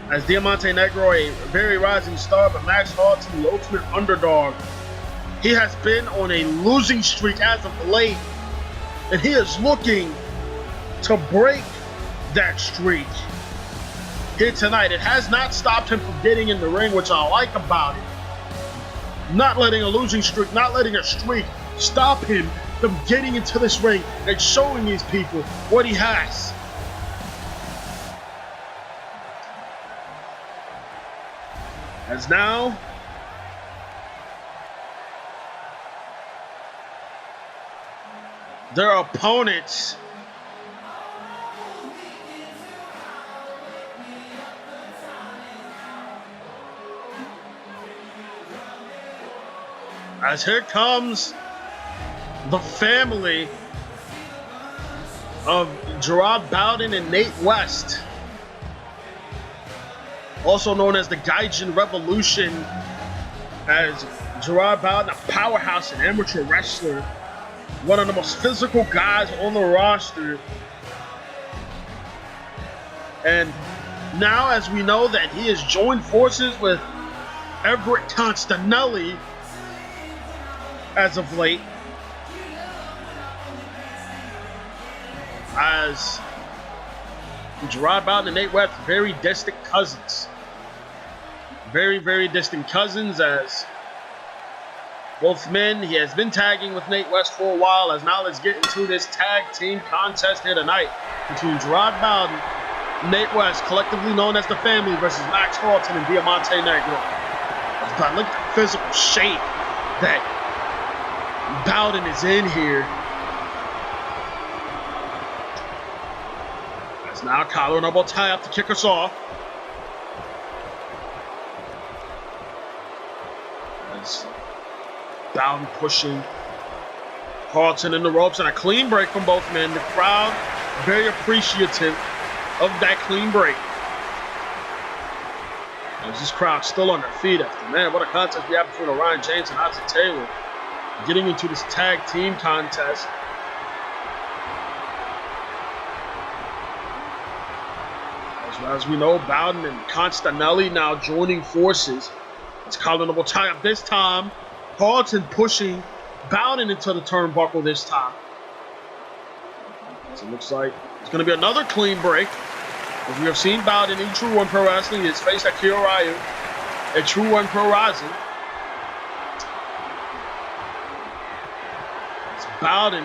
as Diamante Negro, a very rising star, but Max Halton, the ultimate underdog. He has been on a losing streak as of late, and he is looking to break that streak here tonight. It has not stopped him from getting in the ring, which I like about it. Not letting a losing streak, not letting a streak stop him from getting into this ring and showing these people what he has. As now, their opponents as here comes the family of Gerard Bowden and Nate West, also known as the Gaijin Revolution, as Gerard Bowden, a powerhouse and amateur wrestler, one of the most physical guys on the roster. And now, as we know that he has joined forces with Everett Constanelli as of late, as Gerard Bowden and Nate West, very distant cousins. Very, very distant cousins, as both men, he has been tagging with Nate West for a while. As now let's get into this tag team contest here tonight between Gerard Bowden and Nate West, collectively known as the Family, versus Max Halton and Diamante Negro. But look at the physical shape that Bowden is in here. As now collar and elbow tie up to kick us off. As Bowden pushing Halton in the ropes, and a clean break from both men. The crowd very appreciative of that clean break. As this crowd still on their feet after, man, what a contest we have between Orion James and Isaac Taylor. Getting into this tag team contest. As we know, Bowden and Constanelli now joining forces. It's collar and elbow tie up this time. Halton pushing Bowden into the turnbuckle this time. So it looks like It's going to be another clean break. As we have seen Bowden in True-1 Pro Wrestling, his face at Kyorayu at True-1 Pro Wrestling. It's Bowden.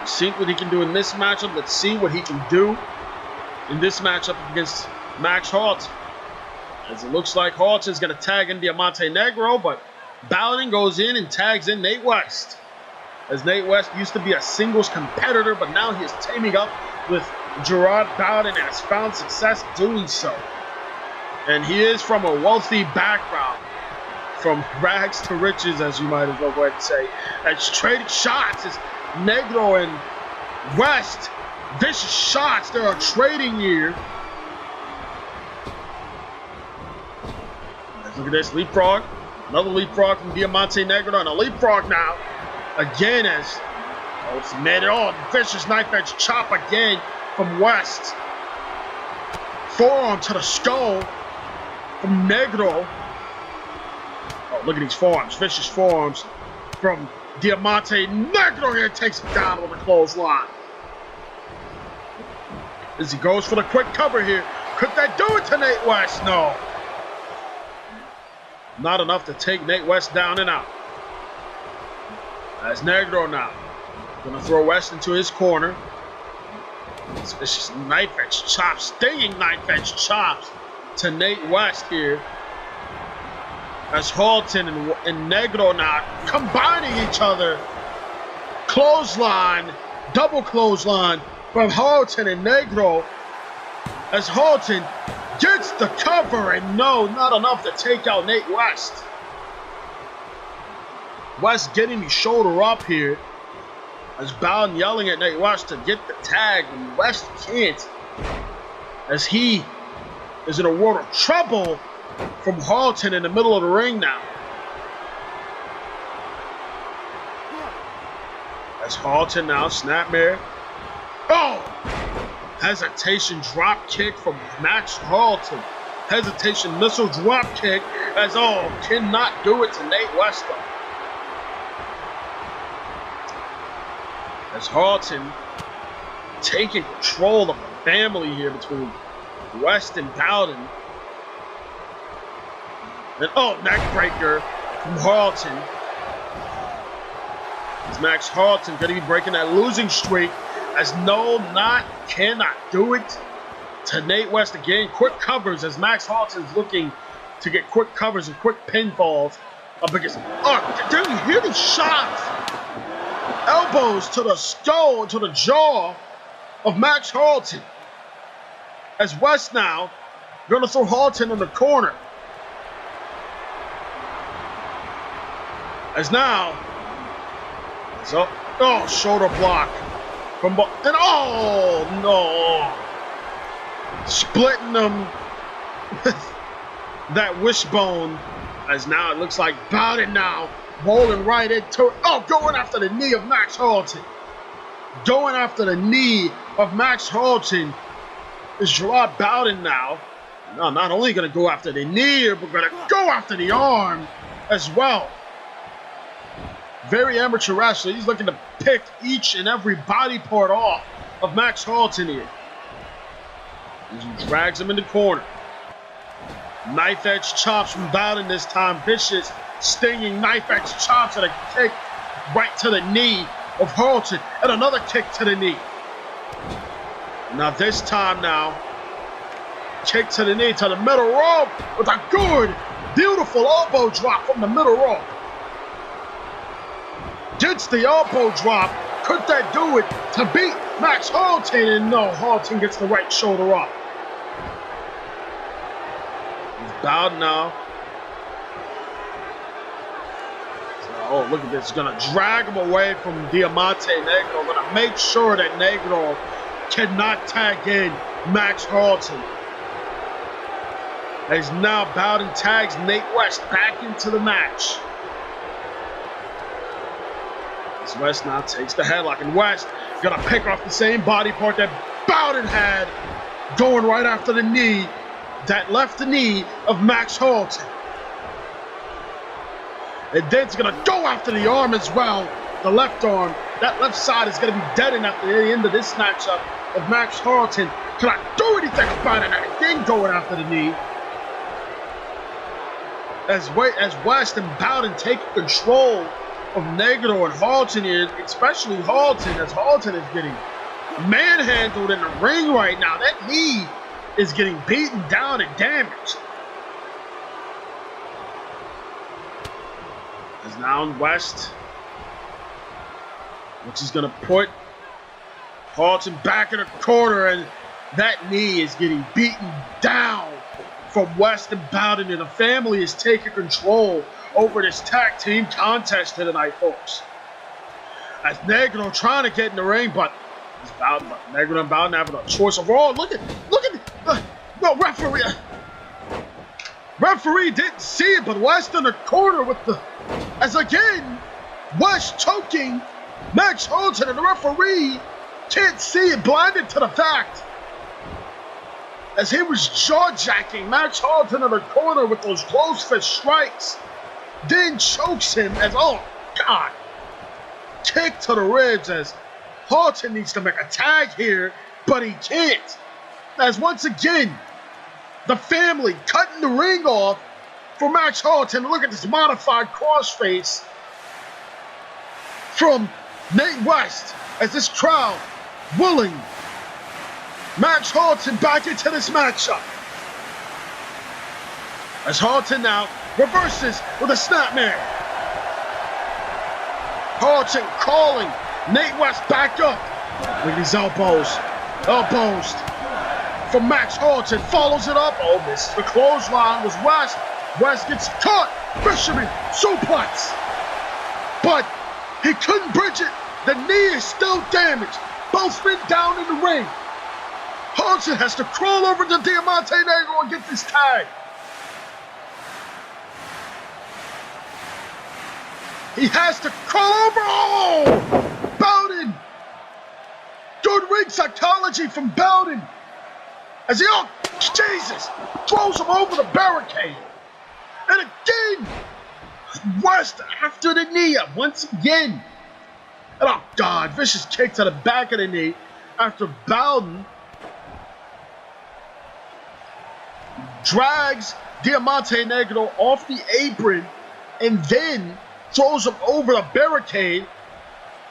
See what he can do in this matchup. Let's see what he can do in this matchup against Max Halton. As it looks like Halton's going to tag in Diamante Negro, but Bowden goes in and tags in Nate West. As Nate West used to be a singles competitor, but now he is teaming up with Gerard Bowden and has found success doing so. And he is from a wealthy background, from rags to riches, as you might as well go ahead and say. As trading shots, as Negro and West, vicious shots, they are trading here. Let's look at this leapfrog. Another leapfrog from Diamante Negro, and a leapfrog now. Again, as it's made it all. Vicious knife edge chop again from West. Forearm to the skull from Negro. Oh, look at these forearms. Vicious forearms from Diamante Negro here. Takes him down with a clothesline. As he goes for the quick cover here. Could that do it to Nate West? No. Not enough to take Nate West down and out. As Negro now. Gonna throw West into his corner. This vicious knife edge chops, stinging knife edge chops to Nate West here. As Halton and Negro now combining each other. Clothesline, double clothesline from Halton and Negro. As Halton gets the cover, and no, not enough to take out Nate West. West getting his shoulder up here. As Bowden yelling at Nate West to get the tag, and West can't. As he is in a world of trouble from Halton in the middle of the ring now. As Halton now, snapmare. Oh! Hesitation drop kick from Max Halton. Hesitation missile drop kick as cannot do it to Nate West though. As Halton taking control of the family here between West and Bowden. And neck breaker from Halton. As Max Halton going to be breaking that losing streak. As cannot do it to Nate West again. Quick covers as Max Halton's looking to get quick covers and quick pinfalls up against. Did you hear these shots? Elbows to the skull, to the jaw of Max Halton. As West now going to throw Halton in the corner. As now, shoulder block. From and no! Splitting them with that wishbone. As now it looks like Bowden now rolling right into it. Going after the knee of Max Halton. Going after the knee of Max Halton is Gerard Bowden now. No, not only going to go after the knee, but going to go after the arm as well. Very amateur wrestler. He's looking to pick each and every body part off of Max Halton here. As he drags him in the corner. Knife edge chops from Bowden this time. Vicious, stinging knife edge chops and a kick right to the knee of Halton. And another kick to the knee. Now this time kick to the knee to the middle rope with a good, beautiful elbow drop from the middle rope. Gets the elbow drop. Could that do it to beat Max Halton? And no, Halton gets the right shoulder up. He's bowed now. Look at this. He's going to drag him away from Diamante Negro. Going to make sure that Negro cannot tag in Max Halton. As now Bowden tags Nate West back into the match. West now takes the headlock, and West gonna pick off the same body part that Bowden had, going right after the knee, that left knee of Max Halton. And then he's gonna go after the arm as well, the left arm That left side is going to be dead at the end of this matchup if Max Harleton cannot do anything about it. And again going after the knee. As West and Bowden take control of Negro and Harleton here, especially Harleton, as Harleton is getting manhandled in the ring right now. That knee is getting beaten down and damaged. As now West, which is going to put Harleton back in the corner, and that knee is getting beaten down from West and Bowden, and the family is taking control over this tag team contest here tonight, folks. As Negro trying to get in the ring, but Negro and Bowden having a choice of all. Look at no referee. Referee didn't see it, but West in the corner with the, as again, West choking Max Harleton, and the referee can't see it, blinded to the fact, as he was jaw-jacking Max Harleton in the corner with those close fist strikes, then chokes him as, oh God, kick to the ribs, as Harleton needs to make a tag here, but he can't. As once again, the family cutting the ring off for Max Harleton. Look at this modified crossface from Nate West, as this crowd willing Max Harleton back into this matchup. As Harleton now reverses with a snapmare. Harleton calling Nate West back up. Look at these elbows. Elbows from Max Harleton. Follows it up. Oh, misses the clothesline. Was West. West gets caught. Fisherman suplex. But he couldn't bridge it. The knee is still damaged. Both men down in the ring. Harleton has to crawl over to Diamante Negro and get this tag. He has to crawl over. Oh! Bowden. Good ring psychology from Bowden. As he, oh, Jesus, throws him over the barricade. And again, West after the knee once again. And oh, God, vicious kick to the back of the knee after Bowden drags Diamante Negro off the apron and then throws him over the barricade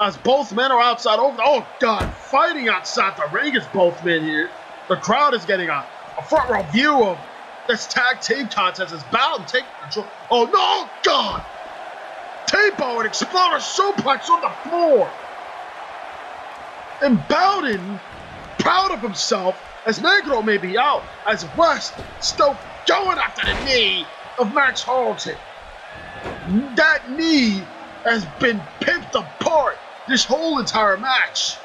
as both men are outside over. Oh, God, fighting outside the ring is both men here. The crowd is getting a front row view of this tag team contest as Bowden taking control. Oh, no, God! T-Bone and Exploder suplex on the floor. And Bowden, proud of himself, as Negro may be out, as West still going after the knee of Max Harleton. That knee has been picked apart this whole entire match.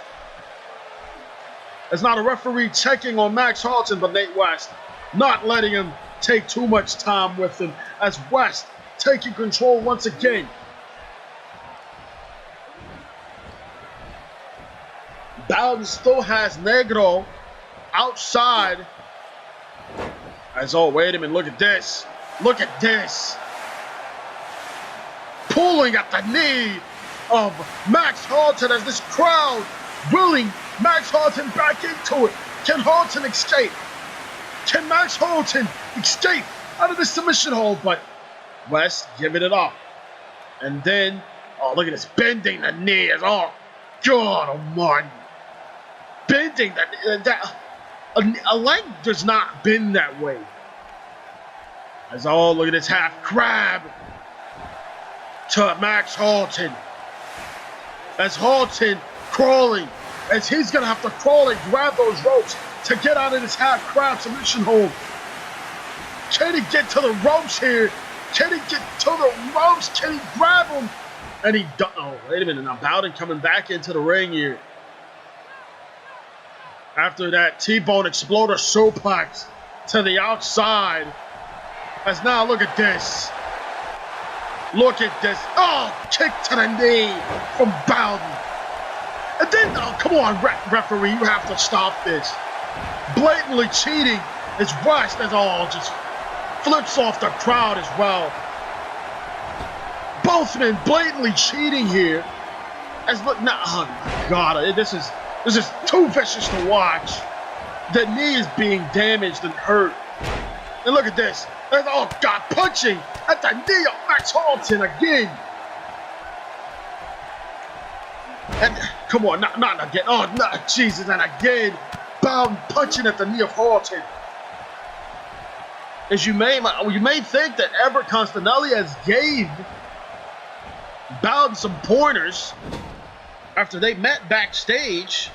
As not a referee checking on Max Harleton, but Nate West not letting him take too much time with him, as West taking control once again. Bowden still has Negro outside. As, oh, wait a minute, look at this. Look at this. Pulling at the knee of Max Harleton as this crowd willing Max Harleton back into it. Can Harleton escape? Can Max Harleton escape out of the submission hold? But West giving it up. And then, oh, look at this, bending the knee. Oh, God almighty. Bending that a leg does not bend that way. As, oh, look at this half crab to Max Harleton. As Harleton crawling, as he's going to have to crawl and grab those ropes to get out of this half crab submission hold. Can he get to the ropes here? Can he get to the ropes? Can he grab them? And he does. Oh, wait a minute. Now Bowden coming back into the ring here. After that T-Bone Exploder suplex to the outside. As now, look at this. Look at this. Oh, kick to the knee from Bowden. And then, oh, come on, referee, you have to stop this. Blatantly cheating is West as all just flips off the crowd as well. Both men blatantly cheating here. as look now. Oh my God, this is too vicious to watch. The knee is being damaged and hurt. And look at this. Oh God, punching at the knee of Max Halton again. And come on, not again. Oh no, Jesus, and again, Bowden punching at the knee of Halton. As you may think that Everett Constanelli has gave Bowden some pointers after they met backstage.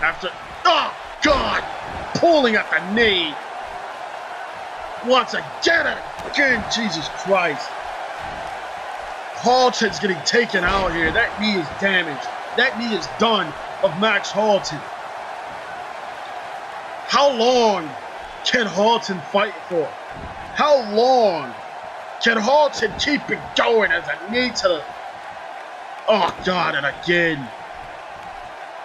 After, oh God, pulling at the knee. Once again, Jesus Christ. Halton's getting taken out here. That knee is damaged. That knee is done of Max Halton. How long can Halton fight for? How long can Halton keep it going as a knee to the... Oh God, and again.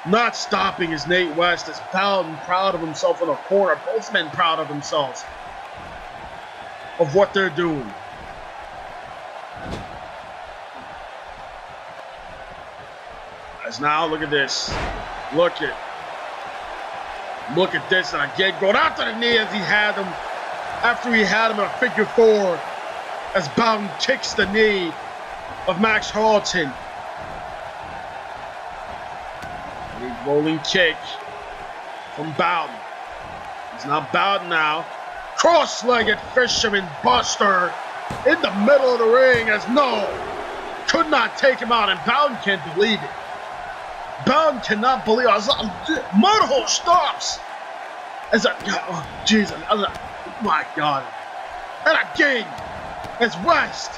Not stopping is Nate West, as Bowden proud of himself in the corner. Both men proud of themselves of what they're doing. As now, look at this. Look at this, and again going after the knee as he had him. After he had him in a figure four, as Bowden kicks the knee of Max Halton. A rolling kick from Bowden. He's now Bowden now. Cross-legged fisherman buster in the middle of the ring, as no, could not take him out, and Bowden can't believe it. Bowden cannot believe it. Mudhole stops. As a, oh, Jesus, my God. And again, as West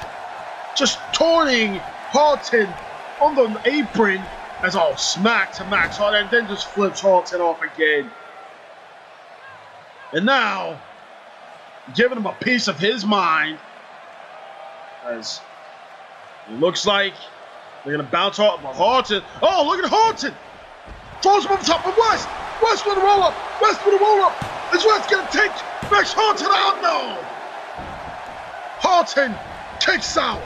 just taunting Halton on the apron, as all smack to Max Halton, and then just flips Halton off again. And now, giving him a piece of his mind, as it looks like they're going to bounce off of Halton. Oh, look at Halton! Throws him over top of West! West with a roll-up! West with a roll-up! Is West going to take Max Halton out? No! Halton kicks out,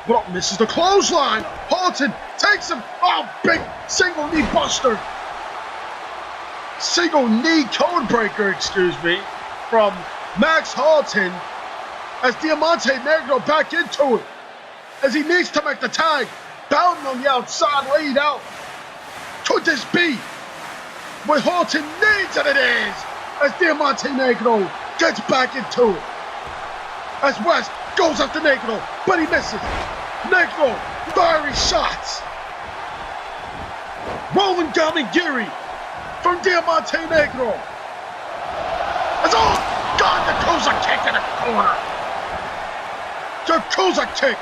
but misses the clothesline. Halton takes him. Oh, big single knee buster. Single knee code breaker, excuse me, from Max Halton, as Diamante Negro back into it, as he needs to make the tag. Bowden on the outside, laid out. Could this be what Halton needs? And it is, as Diamante Negro gets back into it. As West goes after Negro, but he misses. Negro, fiery shots. Rolling Gamingiri from Diamante Negro. As oh God, the Yakuza kick in the corner. Yakuza kick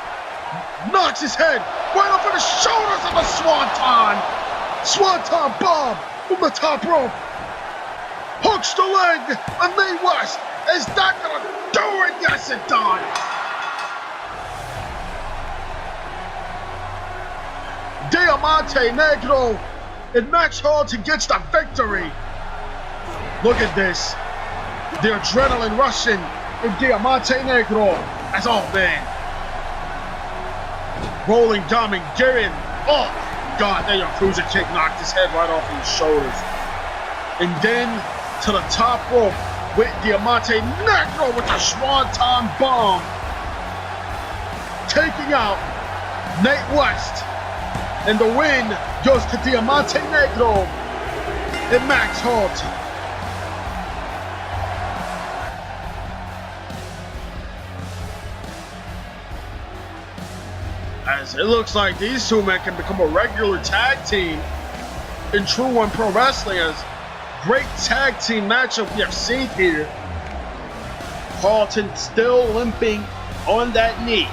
knocks his head right over the shoulders of the Swanton. Swanton bomb from the top rope. Hooks the leg of Nate West. Is that gonna do it? Yes, it does. Diamante Negro and Max Halton gets the victory. Look at this. The adrenaline rushing in Diamante Negro. As oh man. Rolling Gamingiri. Oh God, that Yakuza kick knocked his head right off his shoulders. And then to the top rope with Diamante Negro with the Swanton bomb. Taking out Nate West. And the win goes to Diamante Negro and Max Halton. As it looks like these two men can become a regular tag team in True-1 Pro Wrestling, as great tag team matchup we have seen here. Halton still limping on that knee.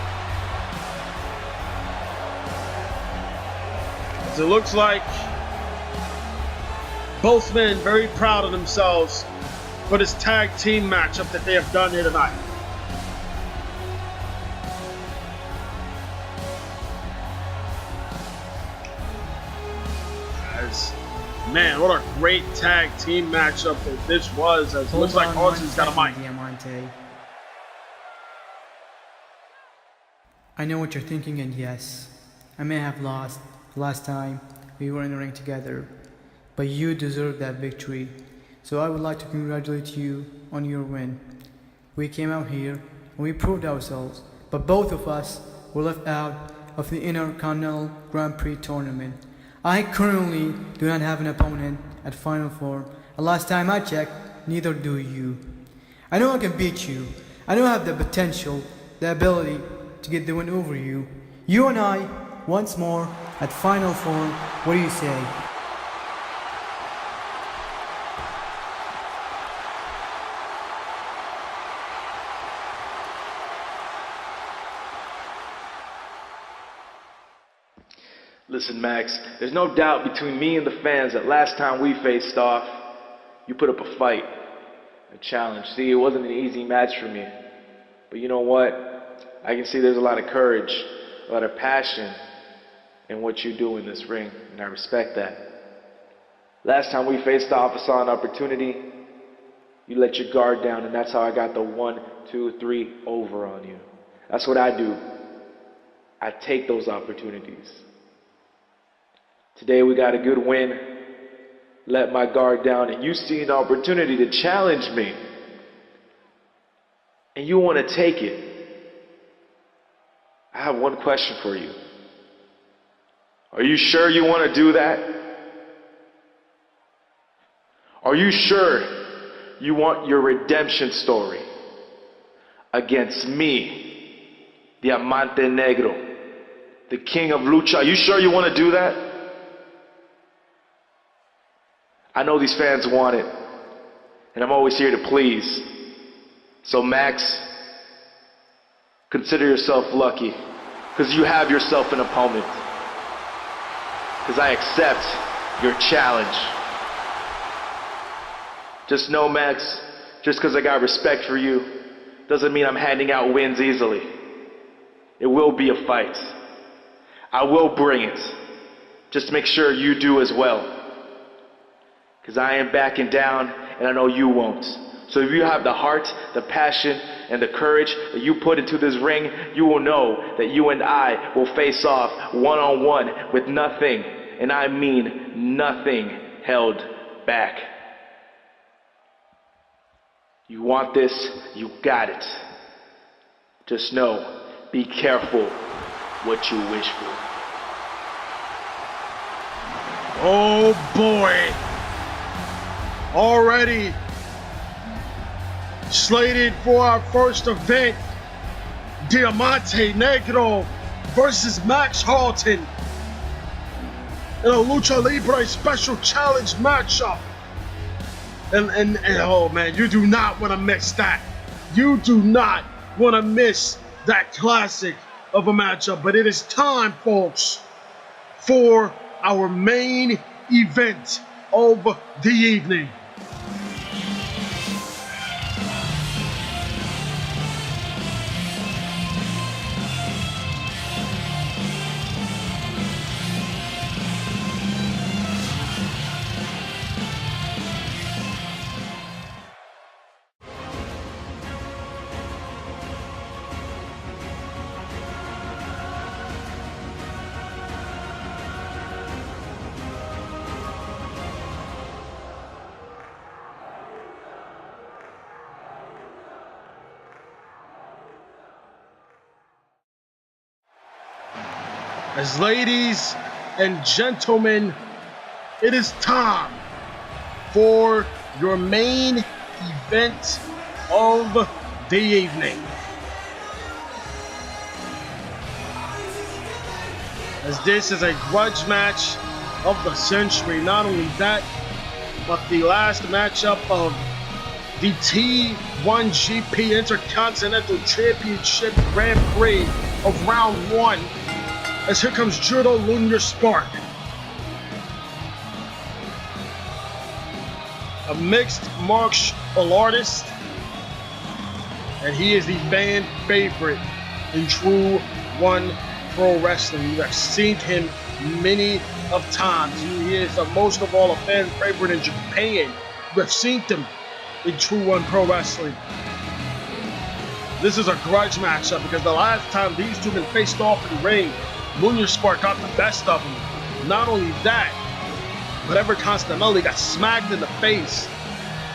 As it looks like both men very proud of themselves for this tag team matchup that they have done here tonight. As, man, what a great tag team matchup that this was. As it looks like Halton's got a mic. Diamante. I know what you're thinking, and yes, I may have lost last time we were in the ring together, but you deserve that victory. So I would like to congratulate you on your win. We came out here and we proved ourselves, but both of us were left out of the Intercontinental Grand Prix tournament. I currently do not have an opponent at Final Four, and last time I checked, neither do you. I know I can beat you. I know I have the potential, the ability to get the win over you. You and I, once more, at Final Four. What do you say? Listen, Max, there's no doubt between me and the fans that last time we faced off, you put up a fight, a challenge. See, it wasn't an easy match for me. But you know what? I can see there's a lot of courage, a lot of passion in what you do in this ring, and I respect that. Last time we faced off, I saw an opportunity. You let your guard down, and that's how I got the 1, 2, 3 over on you. That's what I do. I take those opportunities. Today we got a good win, let my guard down, and you see an opportunity to challenge me. And you want to take it. I have one question for you. Are you sure you want to do that? Are you sure you want your redemption story against me, Diamante Negro, the king of lucha? Are you sure you want to do that? I know these fans want it, and I'm always here to please. So Max, consider yourself lucky, because you have yourself an opponent. Because I accept your challenge. Just know, Max, just because I got respect for you, doesn't mean I'm handing out wins easily. It will be a fight. I will bring it. Just make sure you do as well. Because I ain't backing down, and I know you won't. So if you have the heart, the passion, and the courage that you put into this ring, you will know that you and I will face off one-on-one with nothing, and I mean nothing, held back. You want this, you got it. Just know, be careful what you wish for. Oh boy! Already slated for our first event, Diamante Negro versus Max Halton in a Lucha Libre special challenge matchup. And oh man, you do not want to miss that. You do not want to miss that classic of a matchup. But it is time, folks, for our main event of the evening. As ladies and gentlemen, it is time for your main event of the evening. As this is a grudge match of the century. Not only that, but the last matchup of the T1 GP Intercontinental Championship Grand Prix of round 1. As here comes Judo Lunar Spark, a mixed martial artist, and he is the fan favorite in True-1 Pro Wrestling. You have seen him many of times. He is most of all a fan favorite in Japan. You have seen him in True-1 Pro Wrestling. This is a grudge matchup because the last time these two been faced off in the ring, Lunar Spark got the best of him. Not only that, but Everett Constanelli got smacked in the face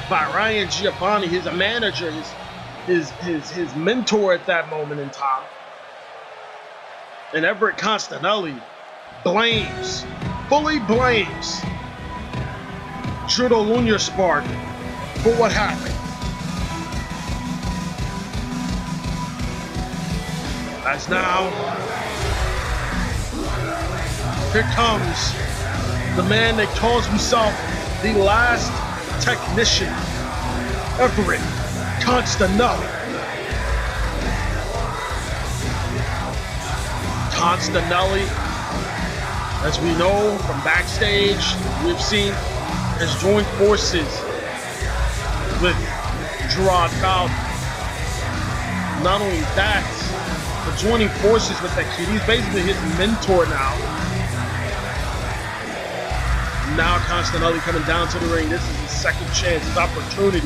by Ryan Giovanni, his manager, his mentor at that moment in time. And Everett Constanelli fully blames Trudeau Lunar Spark for what happened. As now, here comes the man that calls himself the last technician, Everett Constanelli. Constanelli, as we know from backstage, we've seen, has joined forces with Gerard Bowden. Not only that, but joining forces with that kid. He's basically his mentor now. Now Constanelli coming down to the ring. This is his second chance, his opportunity,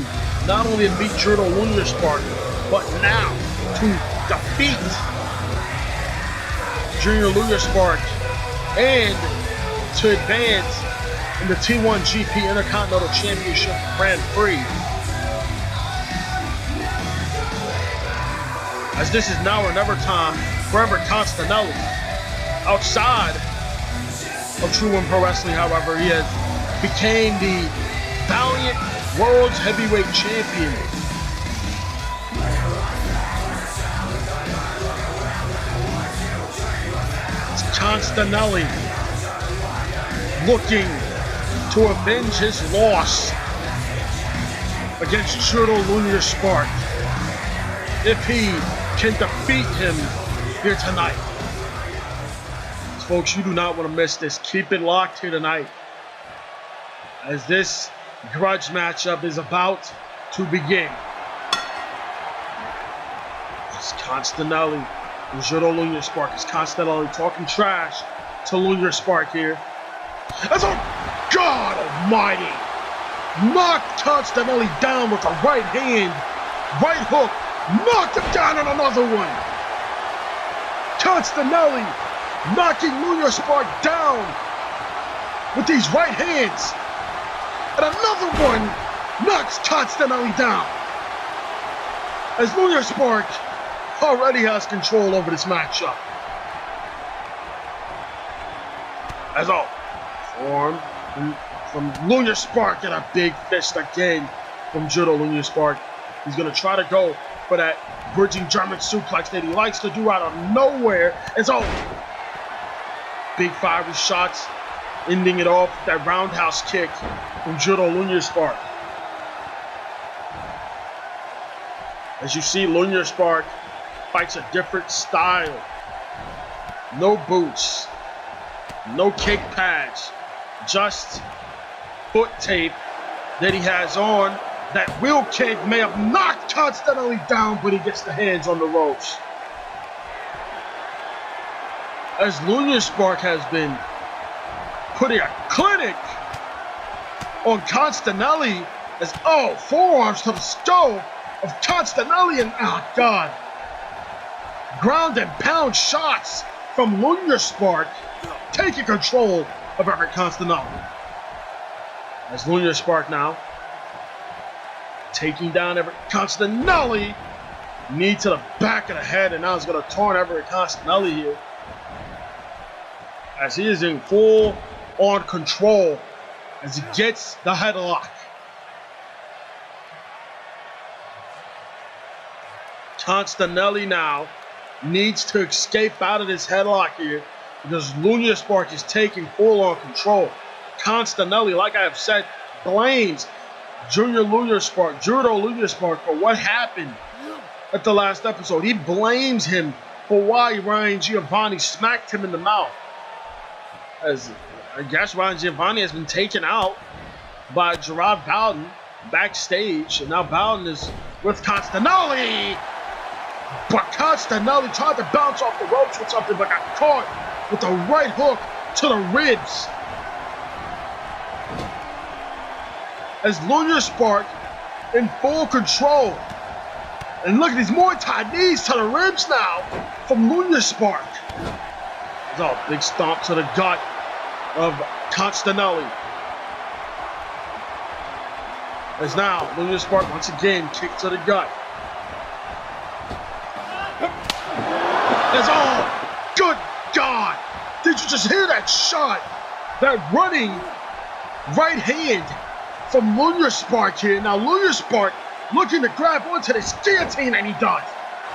not only to beat Trudeau Lunar Spark, but now to defeat Junior Lunar Spark and to advance in the T1 GP Intercontinental Championship Grand Prix. As this is now or never time for Everett Constanelli. Outside of True-1 Pro Wrestling, however, he has became the Valiant World's Heavyweight Champion. It's Constanelli looking to avenge his loss against Trudeau Lunar Spark if he can defeat him here tonight. Folks, you do not want to miss this. Keep it locked here tonight, as this grudge matchup is about to begin. It's Constanelli and Trudeau Lunar Spark. It's Constanelli talking trash to Lunar Spark here. As a God Almighty knocked Constanelli down with a right hand, right hook, knocked him down on another one. Constanelli knocking Lunar Spark down with these right hands. And another one knocks Constanelli down. As Lunar Spark already has control over this matchup. As a forearm from Lunar Spark and a big fist again from Trudeau Lunar Spark. He's going to try to go for that bridging German suplex that he likes to do out of nowhere. And so, big fiery shots, ending it off with that roundhouse kick from Trudeau Lunar Spark. As you see, Lunar Spark fights a different style. No boots, no kick pads, just foot tape that he has on. That wheel kick may have knocked Constanelli down, but he gets the hands on the ropes. As Lunar Spark has been putting a clinic on Constanelli, as forearms to the skull of Constanelli, and God, ground and pound shots from Lunar Spark, taking control of Everett Constanelli. As Lunar Spark now taking down Everett Constanelli, knee to the back of the head, and now he's going to taunt Everett Constanelli here, as he is in full on control as he gets the headlock. Constanelli now needs to escape out of this headlock here, because Lunar Spark is taking full on control. Constanelli, like I have said, blames Trudeau Lunar Spark for what happened at the last episode. He blames him for why Ryan Giovanni smacked him in the mouth. As I guess Ryan Giovanni has been taken out by Gerard Bowden backstage, and now Bowden is with Constanelli. But Constanelli tried to bounce off the ropes with something, but got caught with a right hook to the ribs. As Lunar Spark in full control And look at these Muay Thai knees to the ribs now from Lunya Spark. There's a big stomp to the gut of Constanelli. As now, Lunya Spark once again kick to the gut. As good God! Did you just hear that shot? That running right hand from Lunya Spark here. Now Lunya Spark looking to grab onto this guillotine, and he does.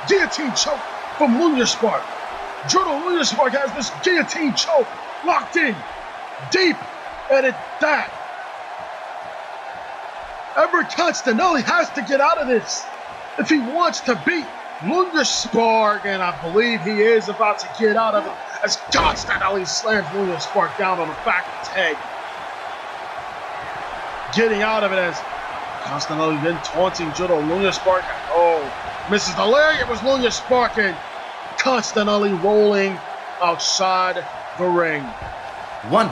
Guillotine choke from Lunya Spark. Judo Lunya Spark has this guillotine choke locked in deep, and at that, Everett Constanelli has to get out of this if he wants to beat Lunya Spark, and I believe he is about to get out of it as Constanelli slams Lunya Spark down on the back of his head. Getting out of it as Constanelli then taunting Judo Lunya Spark. Misses the leg. It was Lunya Spark, and Constanelli rolling outside the ring. 1.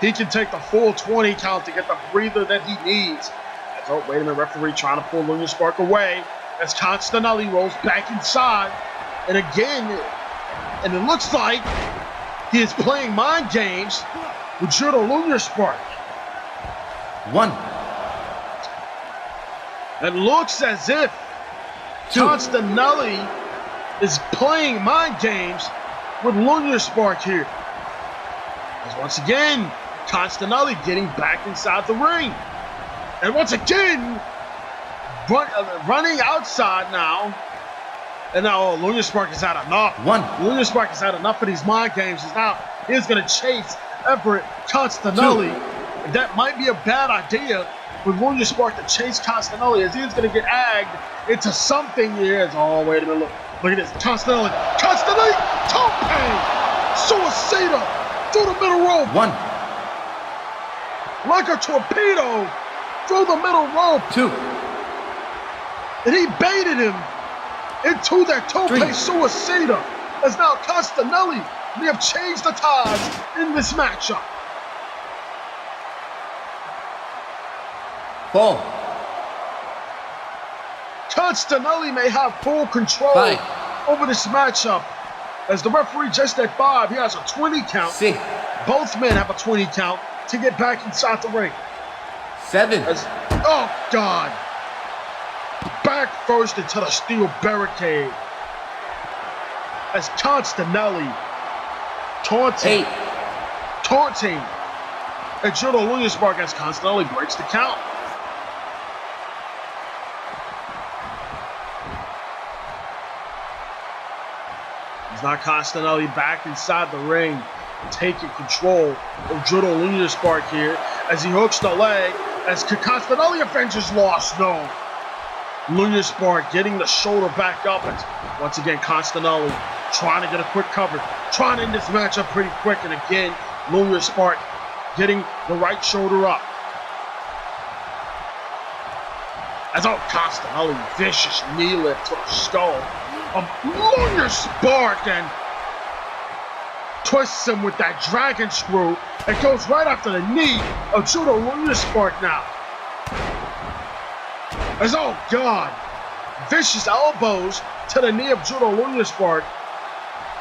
He can take the full 20 count to get the breather that he needs. Wait a minute, referee trying to pull Lunya Spark away as Constanelli rolls back inside. And again, and it looks like he is playing mind games with Judo Lunya Spark. 1. It looks as if 2. Constanelli is playing mind games with Lunya Spark here. As once again, Constanelli getting back inside the ring. And once again, running outside now. And now Lunya Spark has had enough. 1. Lunya Spark has had enough of these mind games. Now he's going to chase Everett Constanelli. 2. That might be a bad idea for Lunya Spark to chase Constanelli, as he's going to get agged into something here. Wait a minute. Look at this. Constanelli, tope! Suicida through the middle rope. 1. Like a torpedo through the middle rope. 2. And he baited him into that tope 3. suicida. As now Constanelli may have changed the tides in this matchup. 4. Constanelli may have full control 5. over this matchup. As the referee just at 5, he has a 20 count. 6. Both men have a 20 count to get back inside the ring. 7. God. Back first into the steel barricade. As Constanelli taunting. 8. And Judo Lunya Spark as Constanelli breaks the count. He's not Constanelli back inside the ring, taking control of Judo Lunya Spark here as he hooks the leg as Constanelli avenges loss. No. Lunya Spark getting the shoulder back up. And once again, Constanelli trying to get a quick cover, trying to end this matchup pretty quick. And again, Lunya Spark getting the right shoulder up. As Constanelli, vicious knee lift to the skull of Lunya Spark, and twists him with that dragon screw. It goes right after the knee of Judo Lunya Spark now. As God, vicious elbows to the knee of Judo Lunya Spark.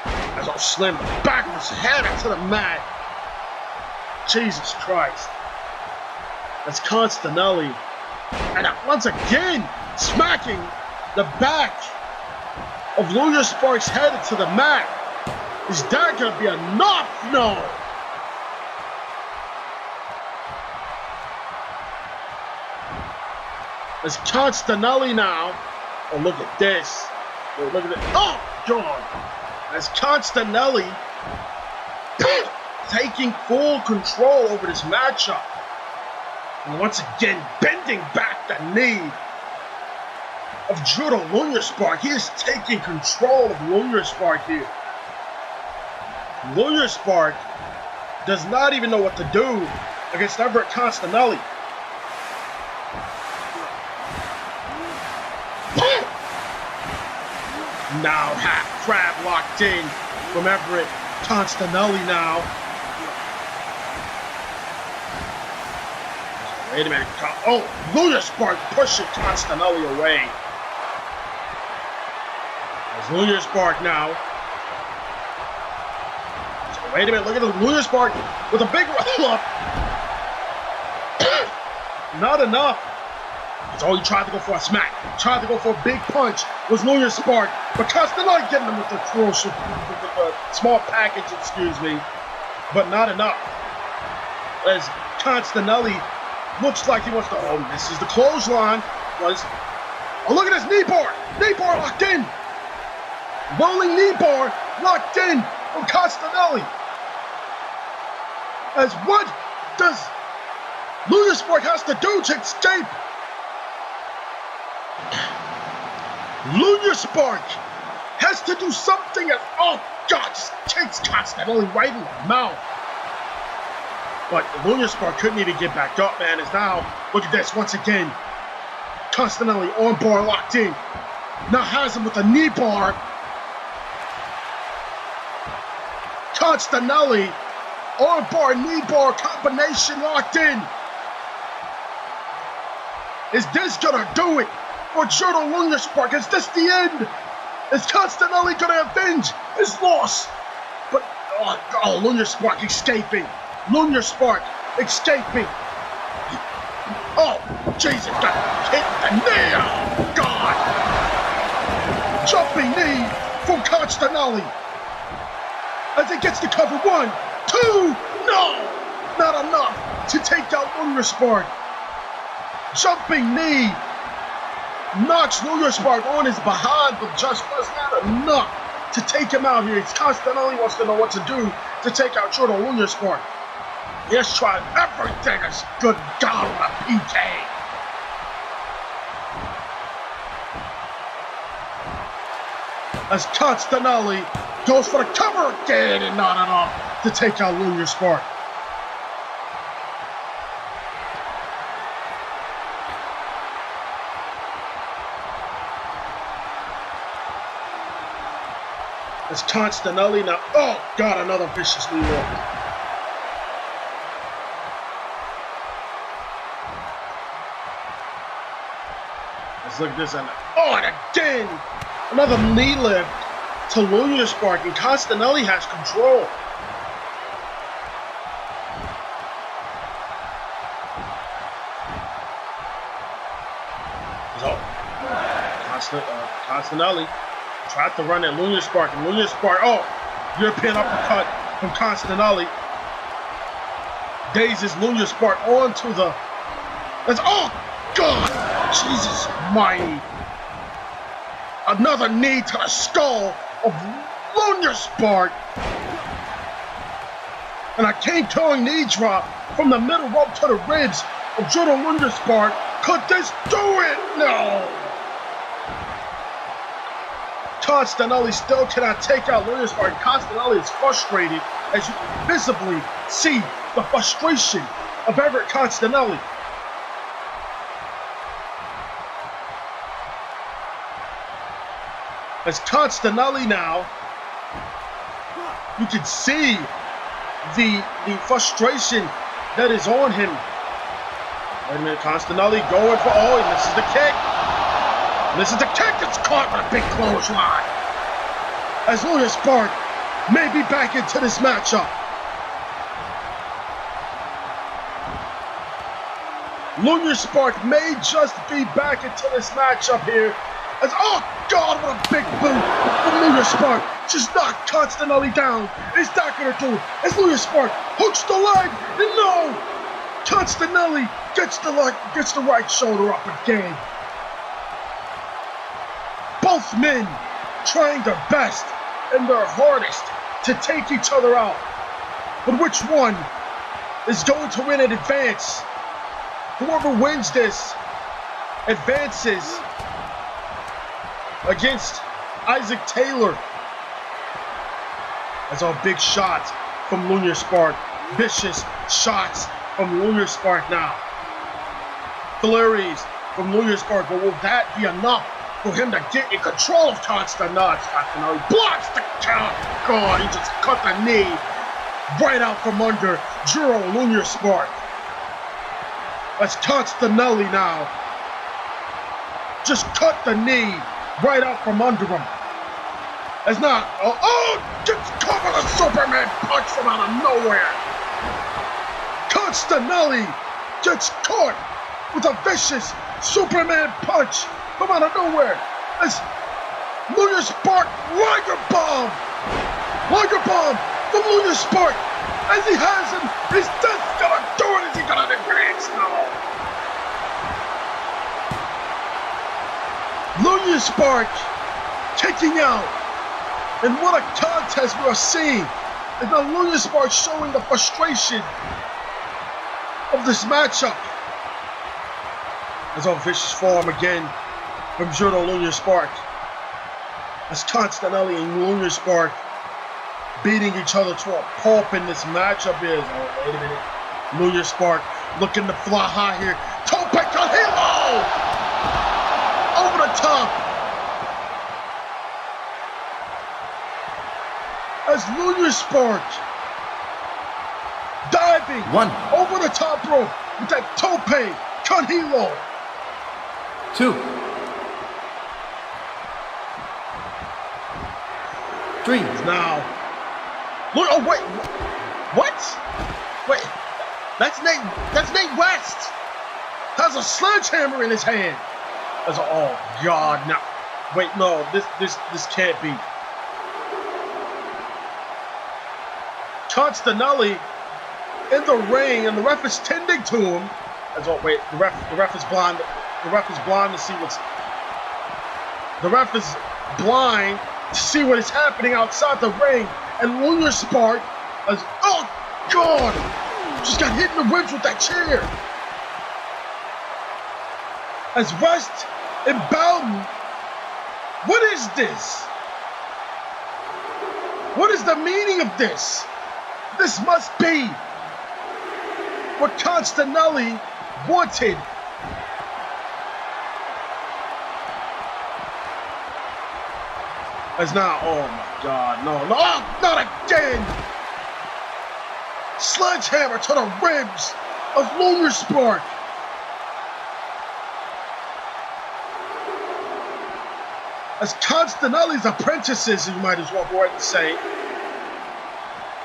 As slam the back of his head into the mat. Jesus Christ. As Constanelli, and once again smacking the back of Lunya Spark's head into the mat. Is that gonna be enough? No. As Constanelli now, look at this. Look at it. God. As Constanelli taking full control over this matchup. And once again, bending back the knee of Judo Lunya Spark. He is taking control of Lunya Spark here. Lunya Spark does not even know what to do against Everett Constanelli. Now half crab locked in from Everett Constanelli now. Wait a minute. Lunya Spark pushing Constanelli away. It's Lunar Spark now. So wait a minute, look at the Lunar Spark with a big roll up. Not enough. So he tried to go for a smack, tried to go for a big punch. Was Lunar Spark, but Castellani getting him with the crucial, with the small package, excuse me, but not enough. As Castellani looks like he wants to, oh, this is the clothesline. Oh, look at this knee bar. Knee bar locked in. Rolling knee bar locked in from Castellani. As what does Lunar Spark has to do to escape? Lunar Spark has to do something. Oh God, just kicks Castellani right in the mouth. But Lunar Spark couldn't even get back up, man. Is now, look at this once again. Castellani arm bar locked in. Now has him with a knee bar. Castellani arm bar, knee bar combination locked in. Is this gonna do it for Jordan Lunar Spark? Is this the end? Is Castellani gonna avenge his loss? But oh, Lunar Spark escaping. Lunar Spark escaping. Oh, Jesus, got hit the knee. Oh, God. Jumping knee from Castellani. As he gets to cover 1, 2, no, not enough to take out Lunar Spark. Jumping knee knocks Lunar Spark on his behind, but just was not enough to take him out here. It's Castellani wants to know what to do to take out Jordan Lunar Spark. He has tried everything. It's good God on a PK. As Castellani goes for the cover again and not enough to take out Lunar Spark. As Castellani now, oh God, another vicious knee walk. Let's look at this and again, another knee lift to Lunar Spark, and Castellani has control. So, Castellani tried to run at Lunar Spark, and Lunar Spark, European uppercut from Castellani. Dazes Lunar Spark onto the, God, Jesus mighty. Another knee to the skull of Lunar Spark. And a king-killing knee drop from the middle rope to the ribs of Jordan Lunar Spark. Could this do it? No. Castellani still cannot take out Lunar Spark. Castellani is frustrated, as you can visibly see the frustration of Everett Castellani. As Castellani now, you can see the frustration that is on him. Wait a minute, Castellani going for, he misses the kick. This is the kick that's caught with a big clothesline. As Lunar Spark may be back into this matchup. Lunar Spark may just be back into this matchup here. As, God, what a big boot from Lunar Spark. Just knocked Castellani down. Is that going to do it? As Lunar Spark hooks the leg, and no! Castellani gets the right shoulder up again. Both men trying their best and their hardest to take each other out. But which one is going to win and advance? Whoever wins this advances against Isaac Taylor. That's all big shots from Lunar Spark. Vicious shots from Lunar Spark now. Flurries from Lunar Spark, but will that be enough for him to get in control of Castellani? Castellani blocks the count. God, he just cut the knee right out from under Juro Lunar Spark. That's Castellani now. Just cut the knee right out from under him. As not, gets caught with a Superman punch from out of nowhere. Constanelli gets caught with a vicious Superman punch from out of nowhere. As Lunar Spark Liger Bomb from Lunar Spark. As he has him, is this gonna do it? Is he gonna advance? No. Lunar Spark kicking out. And what a contest we are seeing. And the Lunar Spark showing the frustration of this matchup. As on vicious form again from Juro Lunar Spark. As Constanelli and Lunar Spark beating each other to a pulp in this matchup is. Oh, wait a minute. Lunar Spark looking to fly high here. Tope con hilo! Over the top. As Lunar Spark diving over the top rope with that tope con hilo. 2, 3. Now, look! Oh wait, what? Wait, that's Nate West. Has a sledgehammer in his hand. As a, oh God, no! Wait, no, this can't be. Constanelli in the ring, and the ref is tending to him. As oh wait, the ref is blind. The ref is blind to see what's. The ref is blind to see what is happening outside the ring, and Lunar Spark as oh God, just got hit in the ribs with that chair. As West and Bowden, what is this? What is the meaning of this? This must be what Constanelli wanted. As now, oh my God, no, oh, not again! Sledgehammer to the ribs of Lunar Spark. As Constanelli's apprentices, you might as well go ahead and say,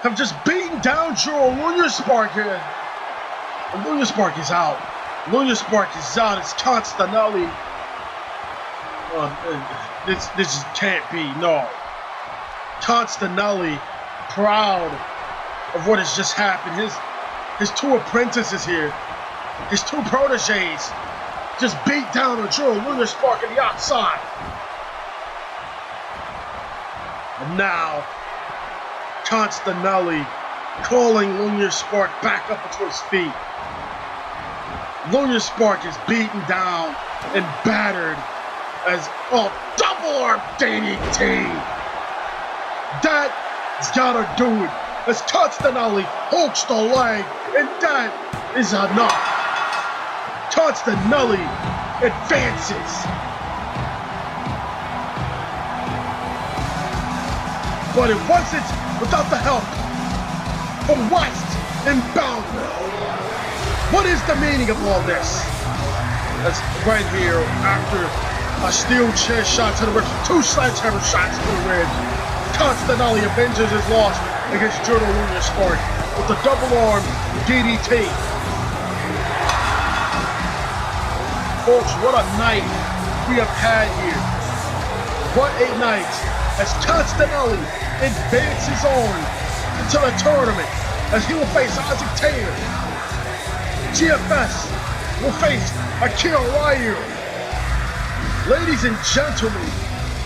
have just beaten down Lunar Spark here. And Lunar Spark is out. Lunar Spark is out. It's Constanelli. This just can't be. No. Constanelli, proud of what has just happened. His two apprentices here, his two proteges, just beat down on Lunar Spark on the outside. And now, Constanelli calling Lunar Spark back up into his feet. Lunar Spark is beaten down and battered as a double arm DDT. That's gotta do it. As Constanelli hooks the leg, and that is enough. Constanelli advances. But it wasn't without the help from West and Bowden. What is the meaning of all this? That's right here after a steel chair shot to the ribs, two sledgehammer shots to the ribs. Constanelli avenges his loss against Lunar Spark with the double arm DDT. Folks, what a night we have had here. What a night as Constanelli advances on into the tournament as he will face Isaac Taylor. GFS will face Akira Ryu. Ladies and gentlemen,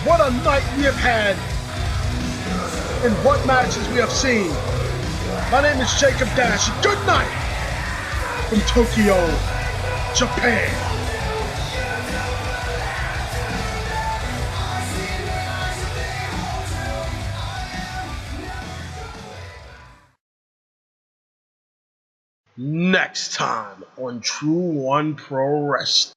what a night we have had and what matches we have seen. My name is Jacob Dash. Good night from Tokyo, Japan. Next time on True-1 Pro Wrestling.